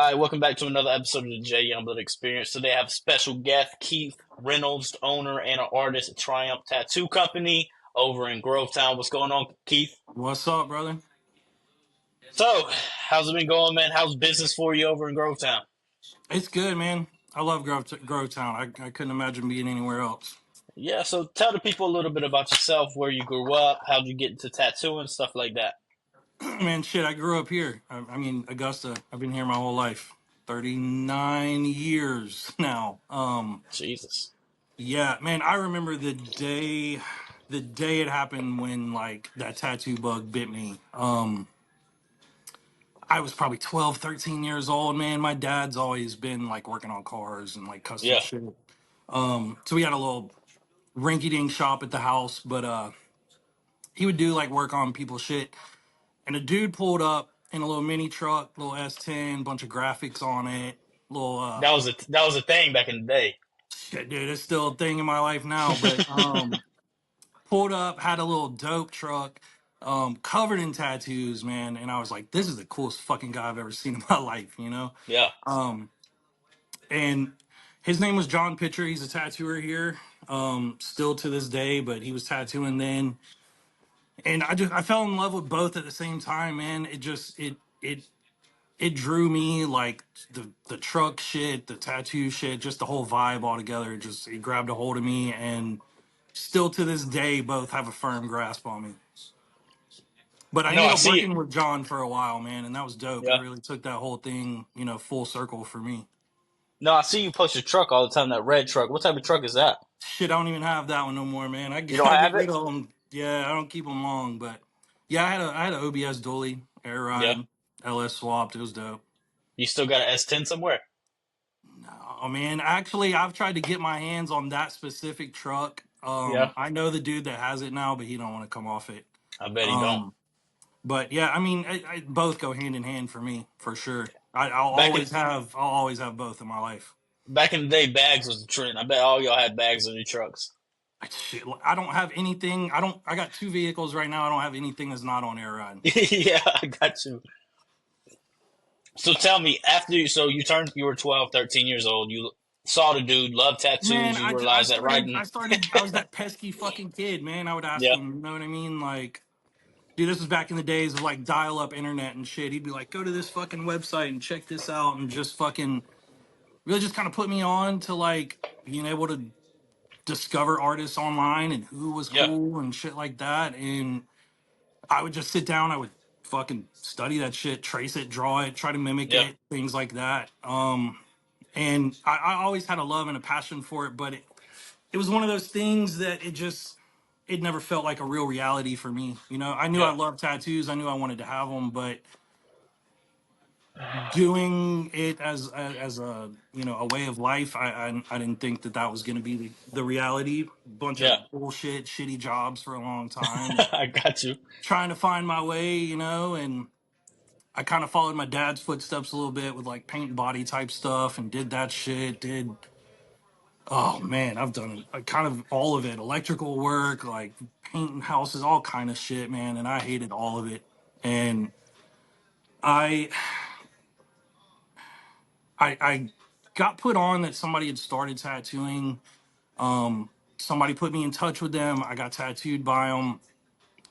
Hi, welcome back to another episode of the J Youngblood Experience. Today I have a special guest, Keith Reynolds, owner and an artist at Triumph Tattoo Company over in Grovetown. What's going on, Keith? What's up, brother? So, how's it been going, man? How's business for you over in Grovetown? It's good, man. I love Grovetown. I couldn't imagine being anywhere else. Yeah, so tell the people a little bit about yourself, where you grew up, how'd you get into tattooing, stuff like that. Man, shit, I grew up here. Augusta. I've been here my whole life. 39 years now. Jesus. Yeah, man, I remember the day it happened when like that tattoo bug bit me. I was probably 12, 13 years old, man. My dad's always been like working on cars and like custom Yeah, shit. So we had a little rinky-dink shop at the house, but he would do like work on people's shit. And a dude pulled up in a little mini truck, little S10, bunch of graphics on it, little that was a thing back in the day. shit, dude. It's still a thing in my life now. But pulled up, had a little dope truck, covered in tattoos, man. And I was like, this is the coolest fucking guy I've ever seen in my life, you know. Yeah. And his name was John Pitcher. He's a tattooer here, still to this day. But he was tattooing then, and I fell in love with both at the same time, man. It drew me like the truck shit, the tattoo shit, just the whole vibe altogether. It grabbed a hold of me, and still to this day, both have a firm grasp on me. But I No, ended I up see it. working with John for a while, man, and that was dope. It Yeah. really took that whole thing, full circle for me. No, I see you post your truck all the time, that red truck. What type of truck is that? Shit, I don't even have that one no more, man. You don't I get have it? rid of them. Yeah, I don't keep them long, but yeah, I had an OBS dually, air Yeah. ride, LS swapped. It was dope. You still got an S10 somewhere? Oh man, actually, I've tried to get my hands on that specific truck. Yeah. I know the dude that has it now, but he don't want to come off it. I bet he don't. Um, but yeah, I mean, both go hand in hand for me, for sure. I'll Back in always have both in my life. back in the day, bags was the trend. I bet all y'all had bags on your trucks. Shit, I don't have anything. I got two vehicles right now. I don't have anything that's not on air ride. Yeah, I got you. So tell me, you were 12, 13 years old, you saw the dude, loved Man, tattoos, you I realized that started, riding. I started, I was that pesky fucking kid, man. I would ask Yeah, him, you know what I mean? Like, dude, this was back in the days of like dial up internet and shit. He'd be like, go to this fucking website and check this out and just fucking really just kind of put me on to like being able to discover artists online and who was yeah, cool and shit like that. And I would just sit down, I would fucking study that shit, trace it, draw it, try to mimic yeah, it, things like that. And I always had a love and a passion for it, but it was one of those things that it never felt like a real reality for me. I knew I yeah, loved tattoos. I knew I wanted to have them, but doing it as a a way of life, I didn't think that was going to be the reality. Bunch yeah. of bullshit, shitty jobs for a long time, I got you. trying to find my way, and I kind of followed my dad's footsteps a little bit with like paint and body type stuff, and did that shit. Did Oh man, I've done kind of all of it, electrical work, like painting houses, all kind of shit, man, and I hated all of it. And I I got put on that somebody had started tattooing. Somebody put me in touch with them. I got tattooed by them,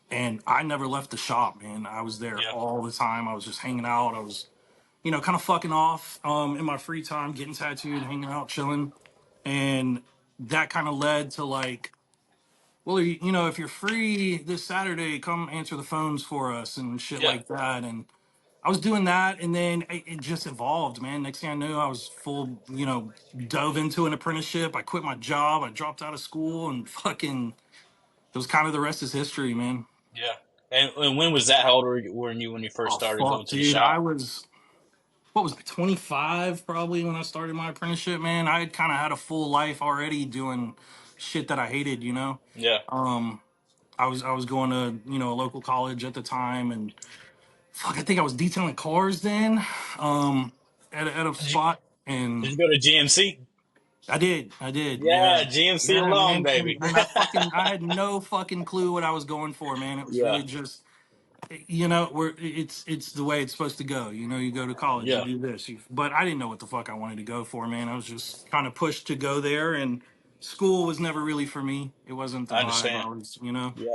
and I never left the shop, man. I was there Yeah, all the time. I was just hanging out. I was, kind of fucking off in my free time, getting tattooed, hanging out, chilling, and that kind of led to like, well, if you're free this Saturday, come answer the phones for us and shit yeah, like that. And I was doing that, and then it just evolved, man. Next thing I knew, I was full, dove into an apprenticeship. I quit my job. I dropped out of school, and fucking, it was kind of the rest is history, man. yeah. And when was that? How old were you when you first Oh started going fuck, to the dude! I shop? was what was it, 25 probably when I started my apprenticeship, man. I had kind of had a full life already doing shit that I hated, Yeah, I was going to a local college at the time, and fuck, I think I was detailing cars then, at a did you spot, did and you go to GMC? I did, Yeah, yeah, GMC yeah, alone, man, baby. and I had no fucking clue what I was going for, man. It was Yeah, really just you know, it's the way it's supposed to go. You know, you go to college, you Yeah, do this. But I didn't know what the fuck I wanted to go for, man. I was just kind of pushed to go there, and school was never really for me. It wasn't the I vibe understand. I was, you know. Yeah,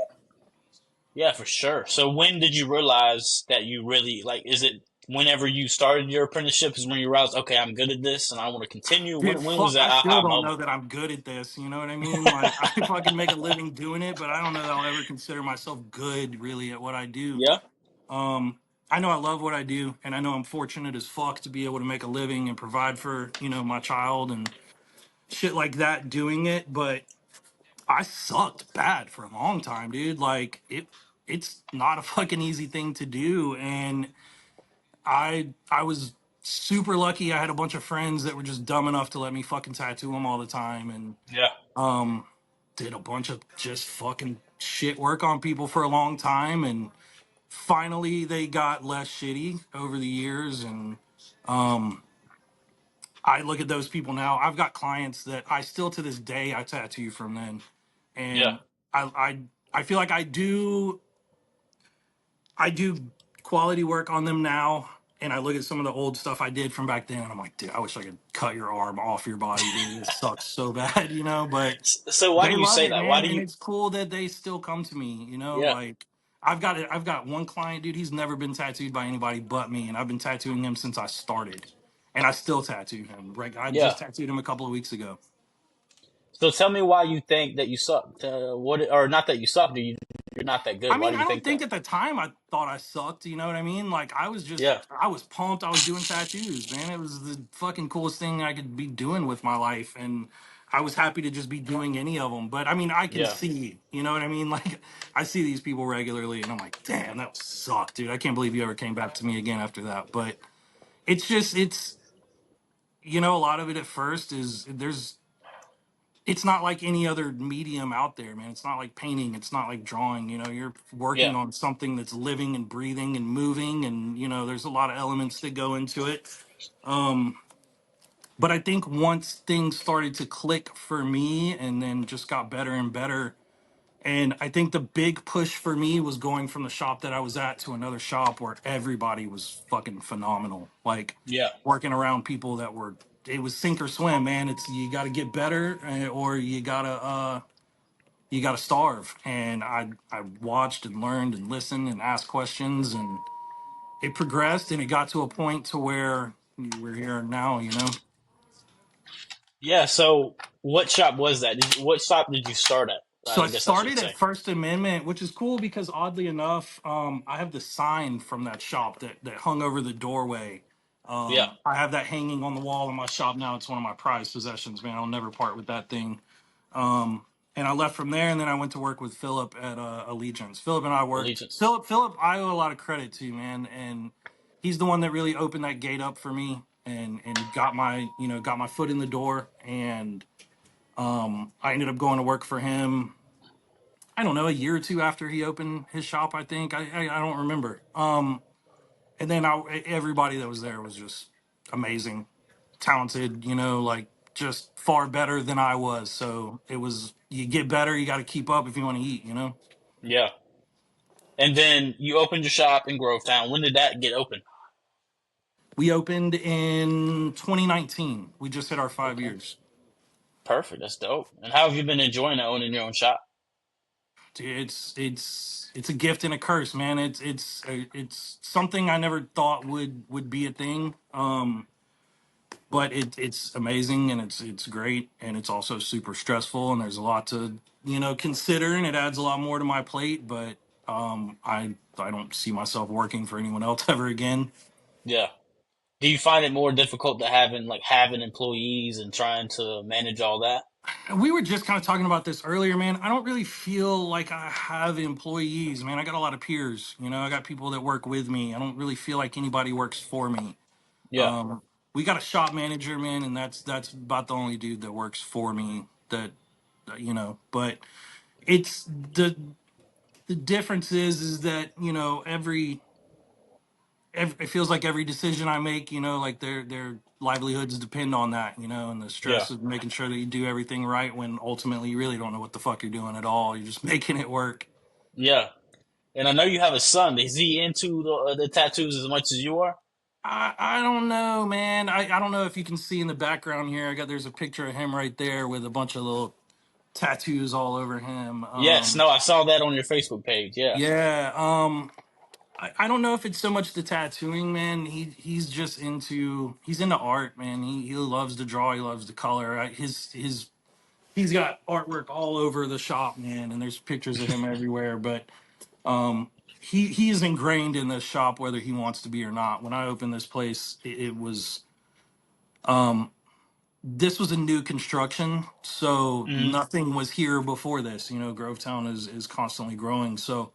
yeah, for sure. So when did you realize that you really like? Is it whenever you started your apprenticeship? Is when you realized, okay, I'm good at this, and I want to continue? Dude, When was fuck, that I still aha don't moment? know that I'm good at this. You know what I mean? Like, I fucking make a living doing it, but I don't know that I'll ever consider myself good really at what I do. Yeah, Um, I know I love what I do, and I know I'm fortunate as fuck to be able to make a living and provide for, you know, my child and shit like that doing it. But I sucked bad for a long time, dude. Like, it's not a fucking easy thing to do. And I was super lucky. I had a bunch of friends that were just dumb enough to let me fucking tattoo them all the time, and yeah, um, did a bunch of just fucking shit work on people for a long time, and finally they got less shitty over the years. And um, I look at those people now. I've got clients that I still to this day I tattoo from then, yeah, and I I feel like I do quality work on them now, and I look at some of the old stuff I did from back then, and I'm like, dude, I wish I could cut your arm off your body, dude. It sucks so bad, you know. But So why they do you love say it, that? Why man, do and you? it's cool that they still come to me, you know. Yeah, Like I've got one client, dude. He's never been tattooed by anybody but me, and I've been tattooing him since I started, and I still tattoo him. Right, I yeah. just tattooed him a couple of weeks ago. So tell me why you think that you suck. What or not that you suck? You're not that good? I Why mean, do I you don't think that? think at the time I thought I sucked. You know what I mean? Like Yeah, I was pumped. I was doing tattoos, man. It was the fucking coolest thing I could be doing with my life, and I was happy to just be doing any of them. But I mean, I can yeah, see, you know what I mean? Like I see these people regularly, and I'm like, damn, that sucked, dude. I can't believe you ever came back to me again after that. But it's you know, a lot of it at first is it's not like any other medium out there, man. It's not like painting. It's not like drawing. You know, you're yeah, working on something that's living and breathing and moving, and you know, there's a lot of elements that go into it. Um, but I think once things started to click for me, and then just got better and better. And I think the big push for me was going from the shop that I was at to another shop where everybody was fucking phenomenal. Like yeah, working around people that were, it was sink or swim, man. It's you got to get better, or you got to starve. And I watched and learned and listened and asked questions, and it progressed, and it got to a point to where we're here now, you know. yeah. So what shop was that? What shop did you start at? So I I guess I should started at say. First Amendment, which is cool because oddly enough, I have the sign from that shop that hung over the doorway. Yeah, I have that hanging on the wall in my shop now. It's one of my prized possessions, man. I'll never part with that thing. Um, and I left from there, and then I went to work with Philip at Allegiance. Philip and I worked. Allegiance. Philip, I owe a lot of credit to, man, and he's the one that really opened that gate up for me and got my got my foot in the door. And I ended up going to work for him. I don't know, a year or two after he opened his shop. I think I don't remember. And then everybody that was there was just amazing, talented. You know, like just far better than I was. So it was you get better, you got to keep up if you want to eat. You know. Yeah. And then you opened your shop in Grovetown. When did that get open? We opened in 2019. We just hit our five Okay. years. Perfect. That's dope. And how have you been enjoying owning your own shop? Dude, it's a gift and a curse, man. It's something I never thought would be a thing. But it's amazing, and it's great, and it's also super stressful, and there's a lot to consider, and it adds a lot more to my plate. But I don't see myself working for anyone else ever again. Yeah. Do you find it more difficult to having employees and trying to manage all that? We were just kind of talking about this earlier, man. I don't really feel like I have employees, man. I got a lot of peers. I got people that work with me. I don't really feel like anybody works for me. Yeah. We got a shop manager, man, and that's about the only dude that works for me. But it's the difference is that every it feels like every decision I make, like their livelihoods depend on that, and the Yeah. stress of making sure that you do everything right when ultimately you really don't know what the fuck you're doing at all. You're just making it work. Yeah. And I know you have a son. Is he into the tattoos as much as you are? I don't know, man. I don't know if you can see in the background here. There's a picture of him right there with a bunch of little tattoos all over him. Yes. No, I saw that on your Facebook page. Yeah. Yeah. I don't know if it's so much the tattooing, man. He's into art, man. He loves to draw. He loves to color. He's got artwork all over the shop, man, and there's pictures of him everywhere. But he is ingrained in this shop whether he wants to be or not. When I opened this place, it was this was a new construction, so Hmm. nothing was here before this. You know, Grovetown is constantly growing. So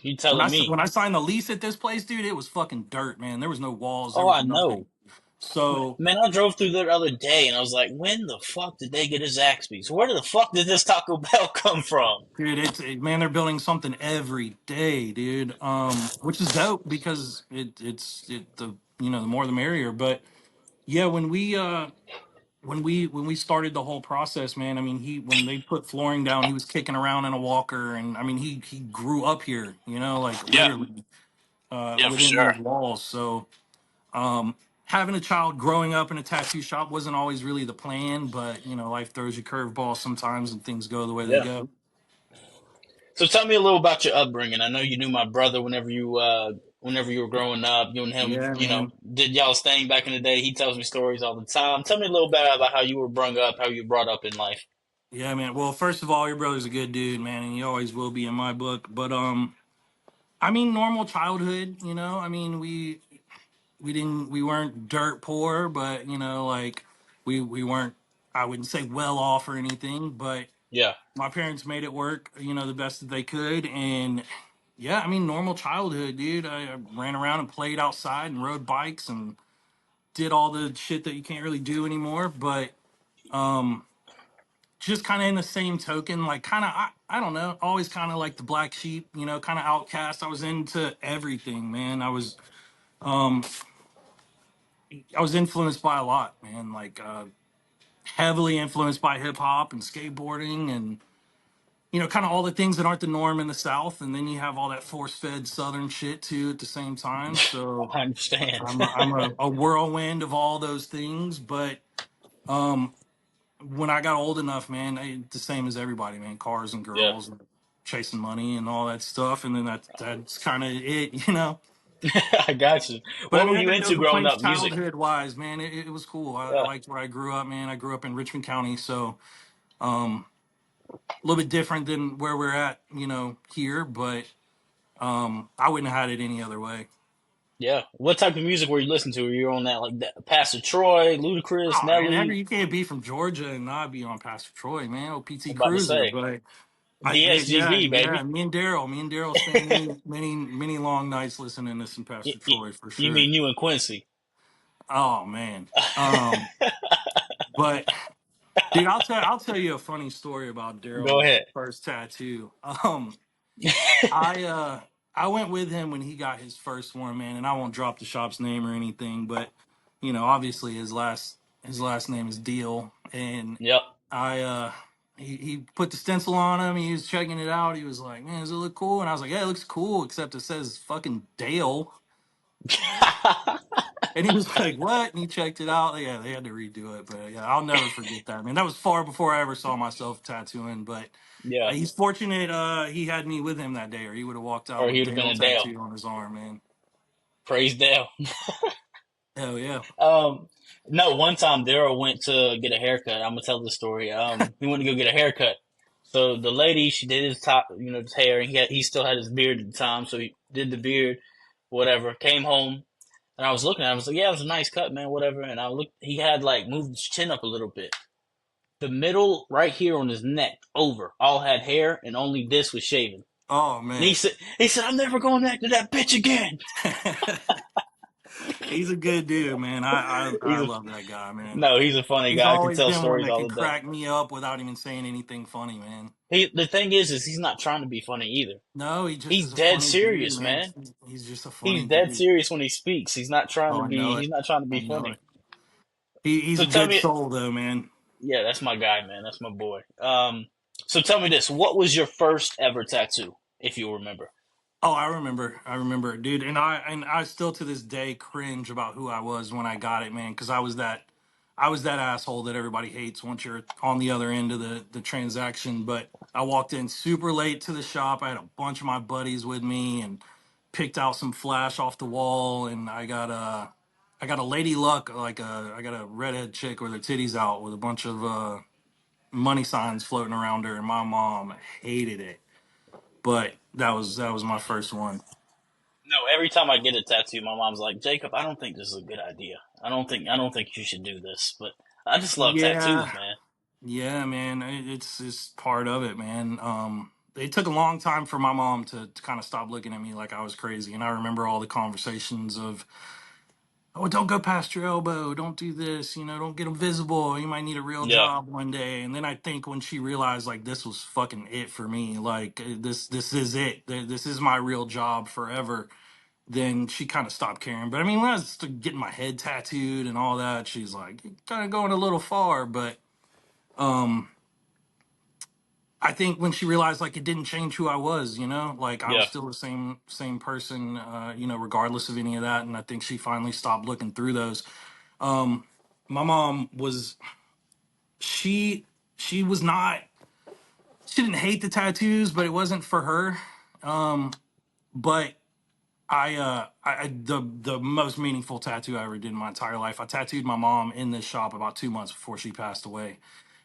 You telling me? when I signed the lease at this place, dude, it was fucking dirt, man. There was no walls, there Oh, was I nothing. know. So, Man, I drove through there the other day and I was like, when the fuck did they get a Zaxby's? Where the fuck did this Taco Bell come from? dude, man, they're building something every day, dude. Which is dope because the the more the merrier. But yeah, when we started the whole process, man, I mean, he when they put flooring down, he was kicking around in a walker, and I mean, he grew up here, like Yeah, literally yeah, for within sure. these walls. So having a child growing up in a tattoo shop wasn't always really the plan, but life throws you curveballs sometimes, and things go the way they Yeah. go. So tell me a little about your upbringing. I know you knew my brother whenever you were growing up. You and him, Yeah, man. did y'all staying back in the day. He tells me stories all the time. Tell me a little bit about how you were brung up, how you were brought up in life. Yeah, man. Well, first of all, your brother's a good dude, man, and he always will be in my book. But I mean, normal childhood. I mean, we weren't dirt poor, but like we weren't. I wouldn't say well off or anything, but Yeah. my parents made it work, the best that they could, and yeah, I mean, normal childhood, dude. I ran around and played outside and rode bikes and did all the shit that you can't really do anymore, but just kind of in the same token, like kind of I don't know, always kind of like the black sheep, kind of outcast. I was into everything, man. I was influenced by a lot, man. Like heavily influenced by hip hop and skateboarding and kind of all the things that aren't the norm in the South, and then you have all that force-fed Southern shit too at the same time. So I understand. I'm a whirlwind of all those things, but when I got old enough, man, the same as everybody, man. Cars and Yeah. girls and chasing money and all that stuff, and then that's kind of it, I got you. But I What mean, were I you got no into growing complaints up? Music. childhood wise, man. It was cool. I Yeah. liked where I grew up, man. I grew up in Richmond County, so a little bit different than where we're at, here, but I wouldn't have had it any other way. Yeah. What type of music were you listening to? Were you on that like that, Pastor Troy, Ludacris, Oh man, Nelly? you can't be from Georgia and not be on Pastor Troy, man. Oh, PT I'm about to Cruiser, say but yeah, DSGV, yeah. baby. Me and Daryl spent many long nights listening to some You, Pastor you, Troy for you sure. mean you and Quincy? Oh man, um, but dude, I'll tell you a funny story about Go Daryl's ahead. first tattoo. I uh I went with him when he got his first one, man, and I won't drop the shop's name or anything, but obviously his last name is Deal, and Yep. I he put the stencil on him. He was checking it out. He was like, "Man, does it look cool?" And I was like, "Yeah, it looks cool, except it says fucking Dale." And he was like, "What?" And he checked it out. Yeah, they had to redo it, but yeah, I'll never forget that, man. That was far before I ever saw myself tattooing, but Yeah. he's fortunate he had me with him that day, or he would have walked out Or he with would have been Dale a Dale. tattooed on his arm, man. Praise Dale. Hell yeah. Um, no, one time Daryl went to get a haircut. I'm gonna tell the story. He went to go get a haircut. So the lady, she did his top, his hair, and he still had his beard at the time. So he did the beard, whatever. Came home, and I was looking at him. I was like, "Yeah, it was a nice cut, man, whatever." And I looked, he had like moved his chin up a little bit. The middle, right here on his neck, over, all had hair, and only this was shaven. Oh And he man. said, "He said I'm never going back to that bitch again." He's a good dude, man. I He's a love that guy, man. no, he's a funny He's guy. I can always tell been one stories that all can the day. crack me up without even saying anything funny, man. The thing is he's not trying to be funny either. No, he just He's is a dead funny dude, serious, man. man. He's just a He's funny dead dude. serious when he speaks. He's not trying Oh, to I know be. it. He's not trying to I be know funny. it. He's So a tell good me, soul, though, man. yeah, that's my guy, man. That's my boy. So tell me this: what was your first ever tattoo, if you remember? Oh, I remember. I remember, dude. And I still to this day cringe about who I was when I got it, man, because I was that asshole that everybody hates once you're on the other end of the transaction. But I walked in super late to the shop. I had a bunch of my buddies with me and picked out some flash off the wall, and I got a lady luck, I got a redhead chick with her titties out with a bunch of money signs floating around her, and my mom hated it. But that was my first one. No, every time I get a tattoo, my mom's like, "Jacob, I don't think this is a good idea. I don't think you should do this." But I just love tattoos, Yeah, man. yeah, man. It's part of it, man. It took a long time for my mom to kind of stop looking at me like I was crazy, and I remember all the conversations of, "Oh, don't go past your elbow. Don't do this. Don't get invisible. You might need a real Yeah, job one day." And then I think when she realized like this was fucking it for me, like this is it. This is my real job forever. Then she kind of stopped caring. But I mean, when I was getting my head tattooed and all that, she's like, "You're kind of going a little far." But um I think when she realized like it didn't change who I was, like I was yeah. still the same person, regardless of any of that. And I think she finally stopped looking through those. Um, my mom was she she was not she didn't hate the tattoos, but it wasn't for her. But the most meaningful tattoo I ever did in my entire life. I tattooed my mom in this shop about 2 months before she passed away,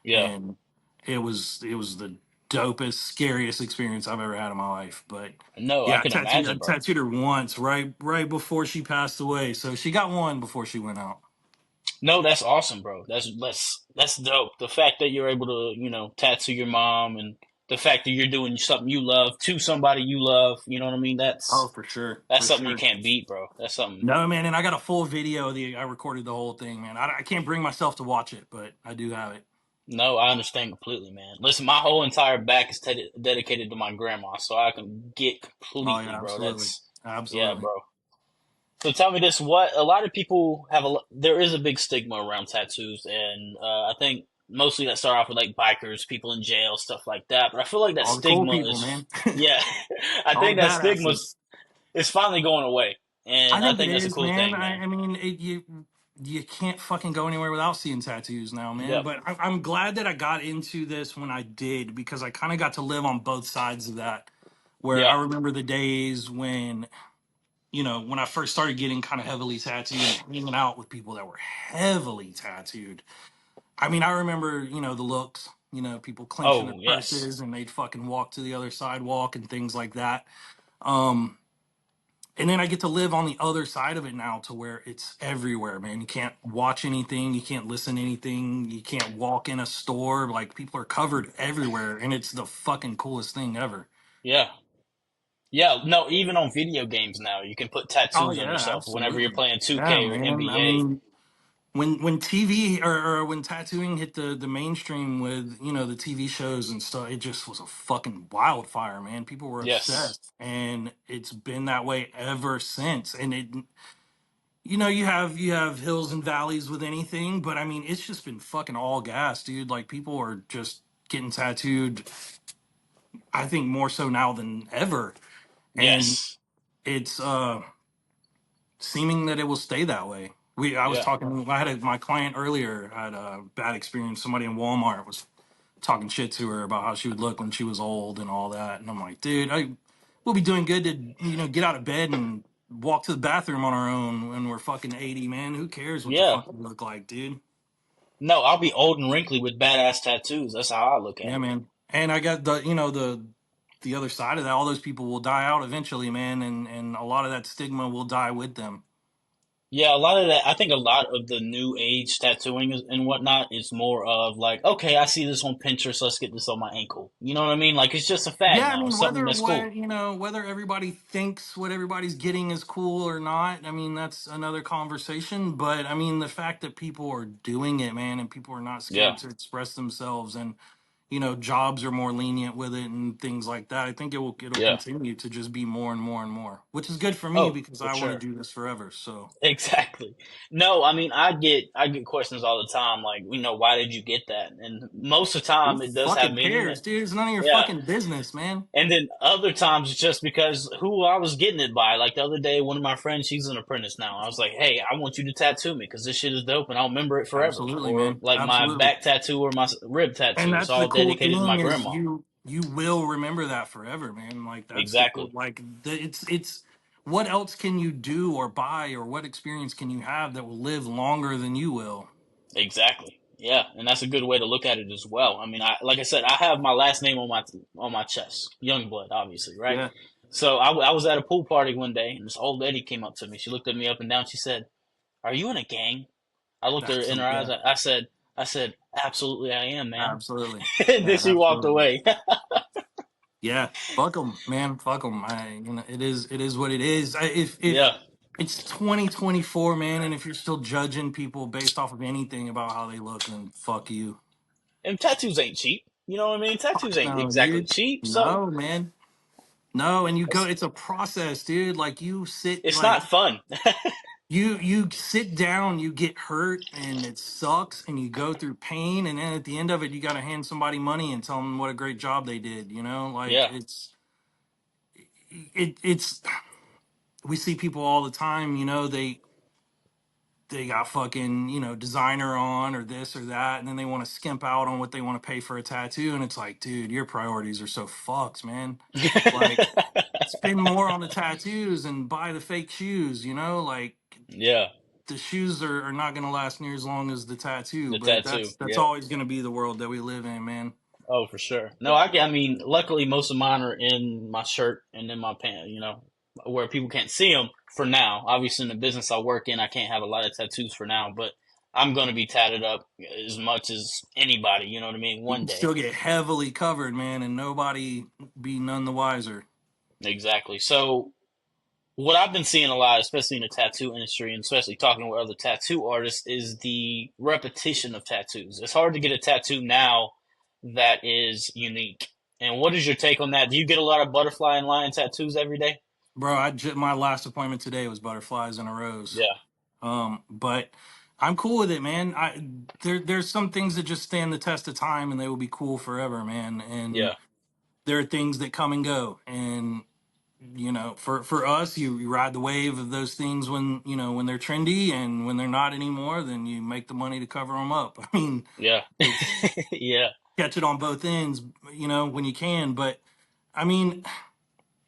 Yeah. and it was the dopest, scariest experience I've ever had in my life. But No, I yeah, can I imagine, bro. tattooed her once, right before she passed away. So she got one before she went out. No, that's awesome, bro. That's dope. The fact that you're able to, tattoo your mom, and the fact that you're doing something you love to somebody you love, you know what I mean? Oh, That's for sure, that's for something you sure. can't beat, bro. That's something. No, man, and I got a full video. I recorded the whole thing, man. I can't bring myself to watch it, but I do have it. No, I understand completely, man. Listen, my whole entire back is dedicated to my grandma, so I can get Oh completely, yeah, bro. absolutely, Yeah, absolutely. bro. So tell me this: what a lot of people have there is a big stigma around tattoos, and I think mostly that start off with like bikers, people in jail, stuff like that. But I feel like that All the cool stigma people, is, man. yeah, I All think the that stigma badasses. is finally going away, I and I think it think that's a is, cool man. thing, I, man. I mean, you can't fucking go anywhere without seeing tattoos now, man. Yep. But I'm glad that I got into this when I did because I kind of got to live on both sides of that. Where Yeah. I remember the days when I first started getting kind of heavily tattooed and hanging out with people that were heavily tattooed. I mean, I remember, the looks, people clenching their Oh yes. purses and they'd fucking walk to the other sidewalk and things like that. Um, and then I get to live on the other side of it now to where it's everywhere, man. You can't watch anything, you can't listen to anything, you can't walk in a store. Like people are covered everywhere, and it's the fucking coolest thing ever. Yeah. Yeah. No, even on video games now, you can put Oh tattoos on yeah, yourself whenever you're absolutely. playing Yeah, 2K or man. I NBA. mean, when TV or when tattooing hit the mainstream with the TV shows and stuff, it just was a fucking wildfire, man. People were Yes. obsessed, and it's been that way ever since. And you have hills and valleys with anything, but I mean, it's just been fucking all gas, dude. Like people are just getting tattooed. I think more so now than ever, and Yes. it's seeming that it will stay that way. I was Yeah. talking. I had my client earlier had a bad experience. Somebody in Walmart was talking shit to her about how she would look when she was old and all that, and I'm like, dude, we'll be doing good to get out of bed and walk to the bathroom on our own when we're fucking 80, man. Who cares what the Yeah. fuck we look like, dude? No, I'll be old and wrinkly with badass tattoos. That's how I look at Yeah, it. man. And I got the other side of that. All those people will die out eventually, man, and a lot of that stigma will die with them. Yeah, a lot of that. I think a lot of the new age tattooing and whatnot is more of like, okay, I see this on Pinterest. Let's get this on my ankle. You know what I mean? Like it's just a fad Yeah, I now. mean, It's something that's cool. whether everybody thinks what everybody's getting is cool or not, I mean, that's another conversation. But I mean, the fact that people are doing it, man, and people are not Yeah. scared to express themselves, and jobs are more lenient with it and things like that. I think it'll Yeah. continue to just be more and more and more, which is good for me Oh, because for I want to sure. do this forever. So Exactly. No, I mean, I get questions all the time, like, why did you get that? And most of the who time, it does have fucking meaning. cares, dude? It's none of your Yeah. fucking business, man. And then other times it's just because who I was getting it by. Like the other day, one of my friends, she's an apprentice now. I was like, "Hey, I want you to tattoo me because this shit is dope, and I'll remember it forever." Absolutely, Or man. like my Absolutely. back tattoo or my rib And tattoo. It's that's the all cool dedicated to my thing is grandma. you will remember that forever, man. Like that's the cool. Exactly. Like it's what else can you do or buy or what experience can you have that will live longer than you will? Exactly. Yeah, and that's a good way to look at it as well. I mean, like I said, I have my last name on my chest, Youngblood, obviously, right? Yeah, So I was at a pool party one day, and this old lady came up to me. She looked at me up and down. She said, "Are you in a gang?" I looked her that's in her eyes. yeah, I said, absolutely, I am, ma'am. absolutely. And then Yeah, she walked absolutely. away. Yeah, fuck them, man. Fuck them. It is what it is. If Yeah, it's 2024, man, and if you're still judging people based off of anything about how they look, then fuck you. and tattoos ain't cheap. You know what I mean? Tattoos ain't No, exactly dude. cheap, so No, man. No, and you go. it's It's a process, dude. Like you sit, it's not fun. you sit down, you get hurt, and it sucks, and you go through pain, and then at the end of it, you got to hand somebody money and tell them what a great job they did. Like Yeah, it's we see people all the time. They got fucking designer on or this or that, and then they want to skimp out on what they want to pay for a tattoo, and it's like, dude, your priorities are so fucked, man. Like spend more on the tattoos and buy the fake shoes, like yeah. the shoes are not going to last near as long as the tattoo, The but tattoo. that's Yeah. always going to be the world that we live in, man. Oh, for sure. No, I mean, luckily most of mine are in my shirt and in my pants. Where people can't see them for now. Obviously, in the business I work in, I can't have a lot of tattoos for now, but I'm gonna be tatted up as much as anybody. You know what I mean? You One can day. still get heavily covered, man, and nobody be none the wiser. Exactly. So what I've been seeing a lot, especially in the tattoo industry, and especially talking with other tattoo artists, is the repetition of tattoos. It's hard to get a tattoo now that is unique. And what is your take on that? Do you get a lot of butterfly and lion tattoos every day? Bro, my last appointment today was butterflies and a rose. Yeah, But I'm cool with it, man. There's some things that just stand the test of time and they will be cool forever, man. And yeah, there are things that come and go. And for us, you ride the wave of those things when they're trendy, and when they're not anymore, then you make the money to cover them up. I mean, yeah, it's yeah, catch it on both ends, when you can. But I mean,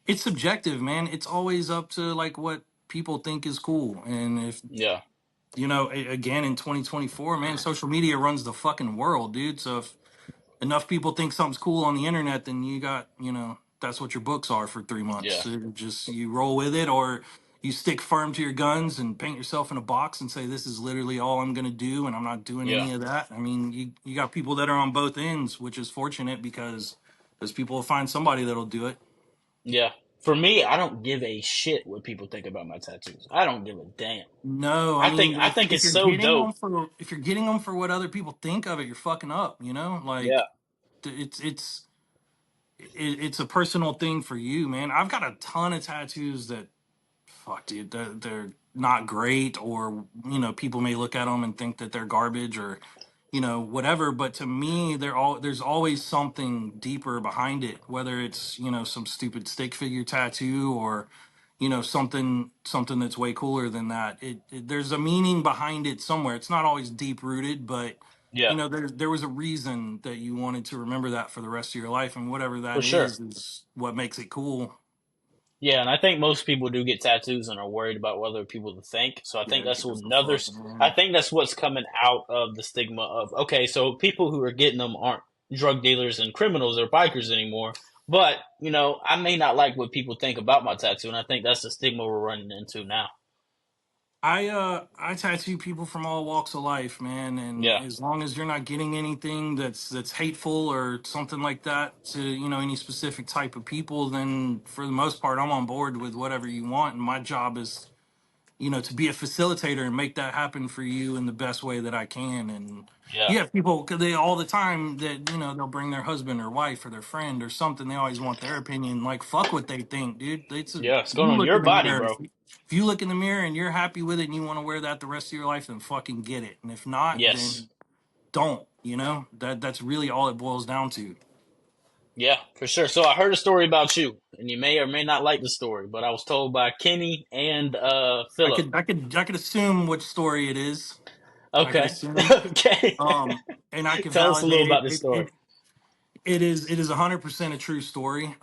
it's subjective, man. It's always up to like what people think is cool. And if yeah, again in 2024, man, social media runs the fucking world, dude. So if enough people think something's cool on the internet, then that's what your books are for 3 months. yeah, So just you roll with it, or you stick firm to your guns and paint yourself in a box and say this is literally all I'm gonna do, and I'm not doing yeah, any of that. I mean, you got people that are on both ends, which is fortunate because those people will find somebody that'll do it. yeah. For me, I don't give a shit what people think about my tattoos. I don't give a damn. No, I I think mean, I if think if it's you're so getting dope. them for if you're getting them for what other people think of it, you're fucking up. Yeah, Like it's a personal thing for you, man. I've got a ton of tattoos that fuck, dude, they're not great, or people may look at them and think that they're garbage, or whatever. But to me, there's always something deeper behind it, whether it's some stupid stick figure tattoo, or something that's way cooler than that. There's a meaning behind it somewhere. It's not always deep rooted, but yeah, there was a reason that you wanted to remember that for the rest of your life, and whatever for that sure. is what makes it cool. Yeah, and I think most people do get tattoos and are worried about what other people to think. So I Yeah, think who that's gives a another. fuck, I man? think that's what's coming out of the stigma of okay, so people who are getting them aren't drug dealers and criminals or bikers anymore. But I may not like what people think about my tattoo, and I think that's the stigma we're running into now. I tattoo people from all walks of life, man, and Yeah, as long as you're not getting anything that's hateful or something like that to any specific type of people, then for the most part I'm on board with whatever you want. And my job is to be a facilitator and make that happen for you in the best way that I can. And Yeah. you have people, cause they all the time that, they'll bring their husband or wife or their friend or something. They always want their opinion. Like, fuck what they think, dude. Yeah. It's going You on look your in the body, mirror. bro. If you look in the mirror and you're happy with it and you want to wear that the rest of your life, then fucking get it. And if not, Yes. then don't, that's really all it boils down to. Yeah, for sure. So I heard a story about you, and you may or may not like the story, but I was told by Kenny and I Philip. could, I could, I could assume which story it is. I could Okay. assume, Okay. um, and I can Tell us a little validate about it. this story. It is 100% a true story.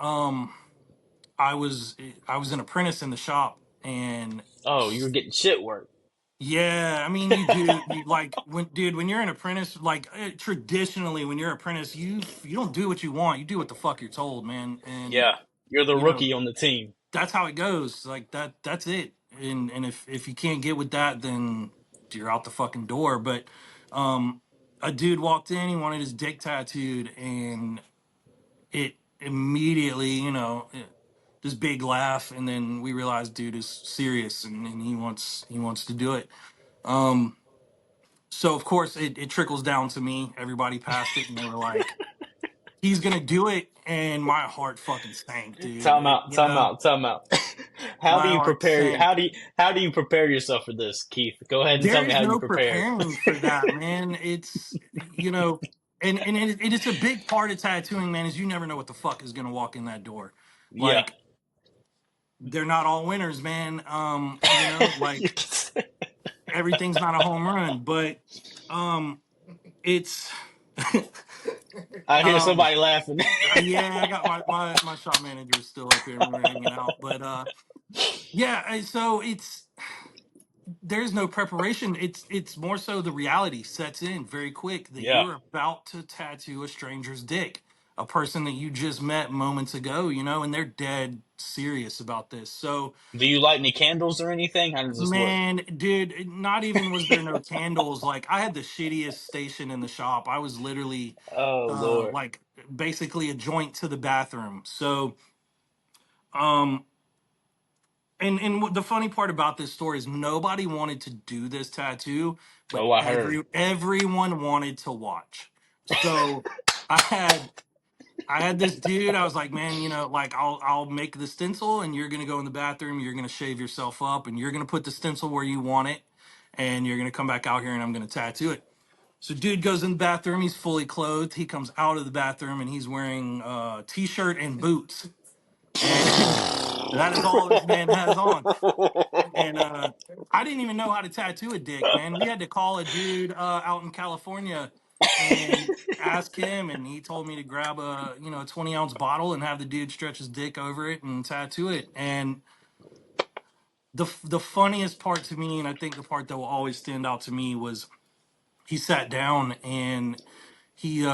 I was I was an apprentice in the shop, and Oh, you were getting shit work. yeah, I mean, you do. You like when you're an apprentice, like traditionally when you're an apprentice, you don't do what you want. You do what the fuck you're told, man. And Yeah. You're the you know rookie on the team. that's how it goes. Like that's it. And if you can't get with that, then you're out the fucking door. But um, a dude walked in. He wanted his dick tattooed, and it immediately, this big laugh, and then we realized dude is serious, and he wants to do it. So of course it trickles down to me. Everybody passed it, and they were like, "He's gonna do it," and my heart fucking sank, dude. Time out, You time know, out, time out. How do my you heart prepare? sank. How do you prepare yourself for this, Keith? Go ahead and tell me There's how you no prepared. preparing for that, man. It's and it's a big part of tattooing, man. Is you never know what the fuck is gonna walk in that door. Yeah. Like they're not all winners, man. You Like can say- everything's not a home run, but it's I hear um somebody laughing. yeah, I got my shop manager is still up here and we were hanging out, but yeah, so there's no preparation. It's more so the reality sets in very quick that Yeah. you're about to tattoo a stranger's dick, a person that you just met moments ago, and they're dead serious about this. So Do you light any candles or anything? How does this work? man, dude, not even was there no candles. Like I had the shittiest station in the shop. I was literally Oh Lord. like basically a joint to the bathroom. So um and the funny part about this story is nobody wanted to do this tattoo, but Oh, I heard. everyone wanted to watch. So I had I had this dude. I was like, man, like I'll make the stencil, and you're gonna go in the bathroom. You're gonna shave yourself up, and you're gonna put the stencil where you want it, and you're gonna come back out here, and I'm gonna tattoo it. So, dude goes in the bathroom. He's fully clothed. He comes out of the bathroom, and he's wearing a t-shirt and boots, and that is all this man has on. And I didn't even know how to tattoo a dick, man. We had to call a dude out in California and ask him, and he told me to grab a 20-ounce bottle and have the dude stretch his dick over it and tattoo it. And the funniest part to me, and I think the part that will always stand out to me, was he sat down and he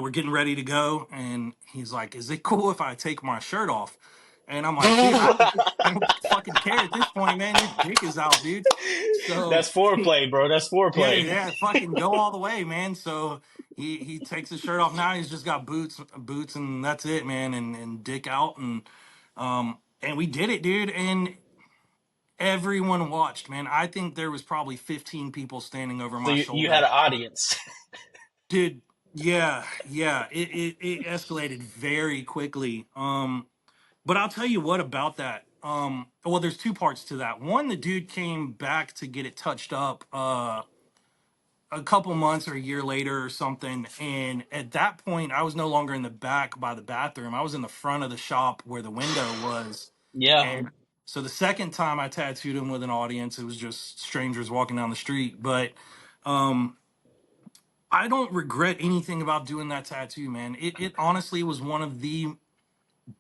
we're getting ready to go, and he's like, "Is it cool if I take my shirt off?" And I'm like, "Dude, I don't fucking care at this point, man. Your dick is out, dude." So That's foreplay, bro. That's yeah, foreplay. yeah, fucking go all the way, man. So he takes his shirt off. Now he's just got boots, and that's it, man. And dick out, and we did it, dude. And everyone watched, man. I think there was probably 15 people standing over So my you had shoulder. an audience. Dude, yeah, yeah. It escalated very quickly. But I'll tell you what about that. Well, there's two parts to that. One, the dude came back to get it touched up a couple months or a year later or something. And at that point, I was no longer in the back by the bathroom. I was in the front of the shop where the window was. Yeah. And so the second time I tattooed him with an audience, it was just strangers walking down the street. But um I don't regret anything about doing that tattoo, man. It honestly was one of the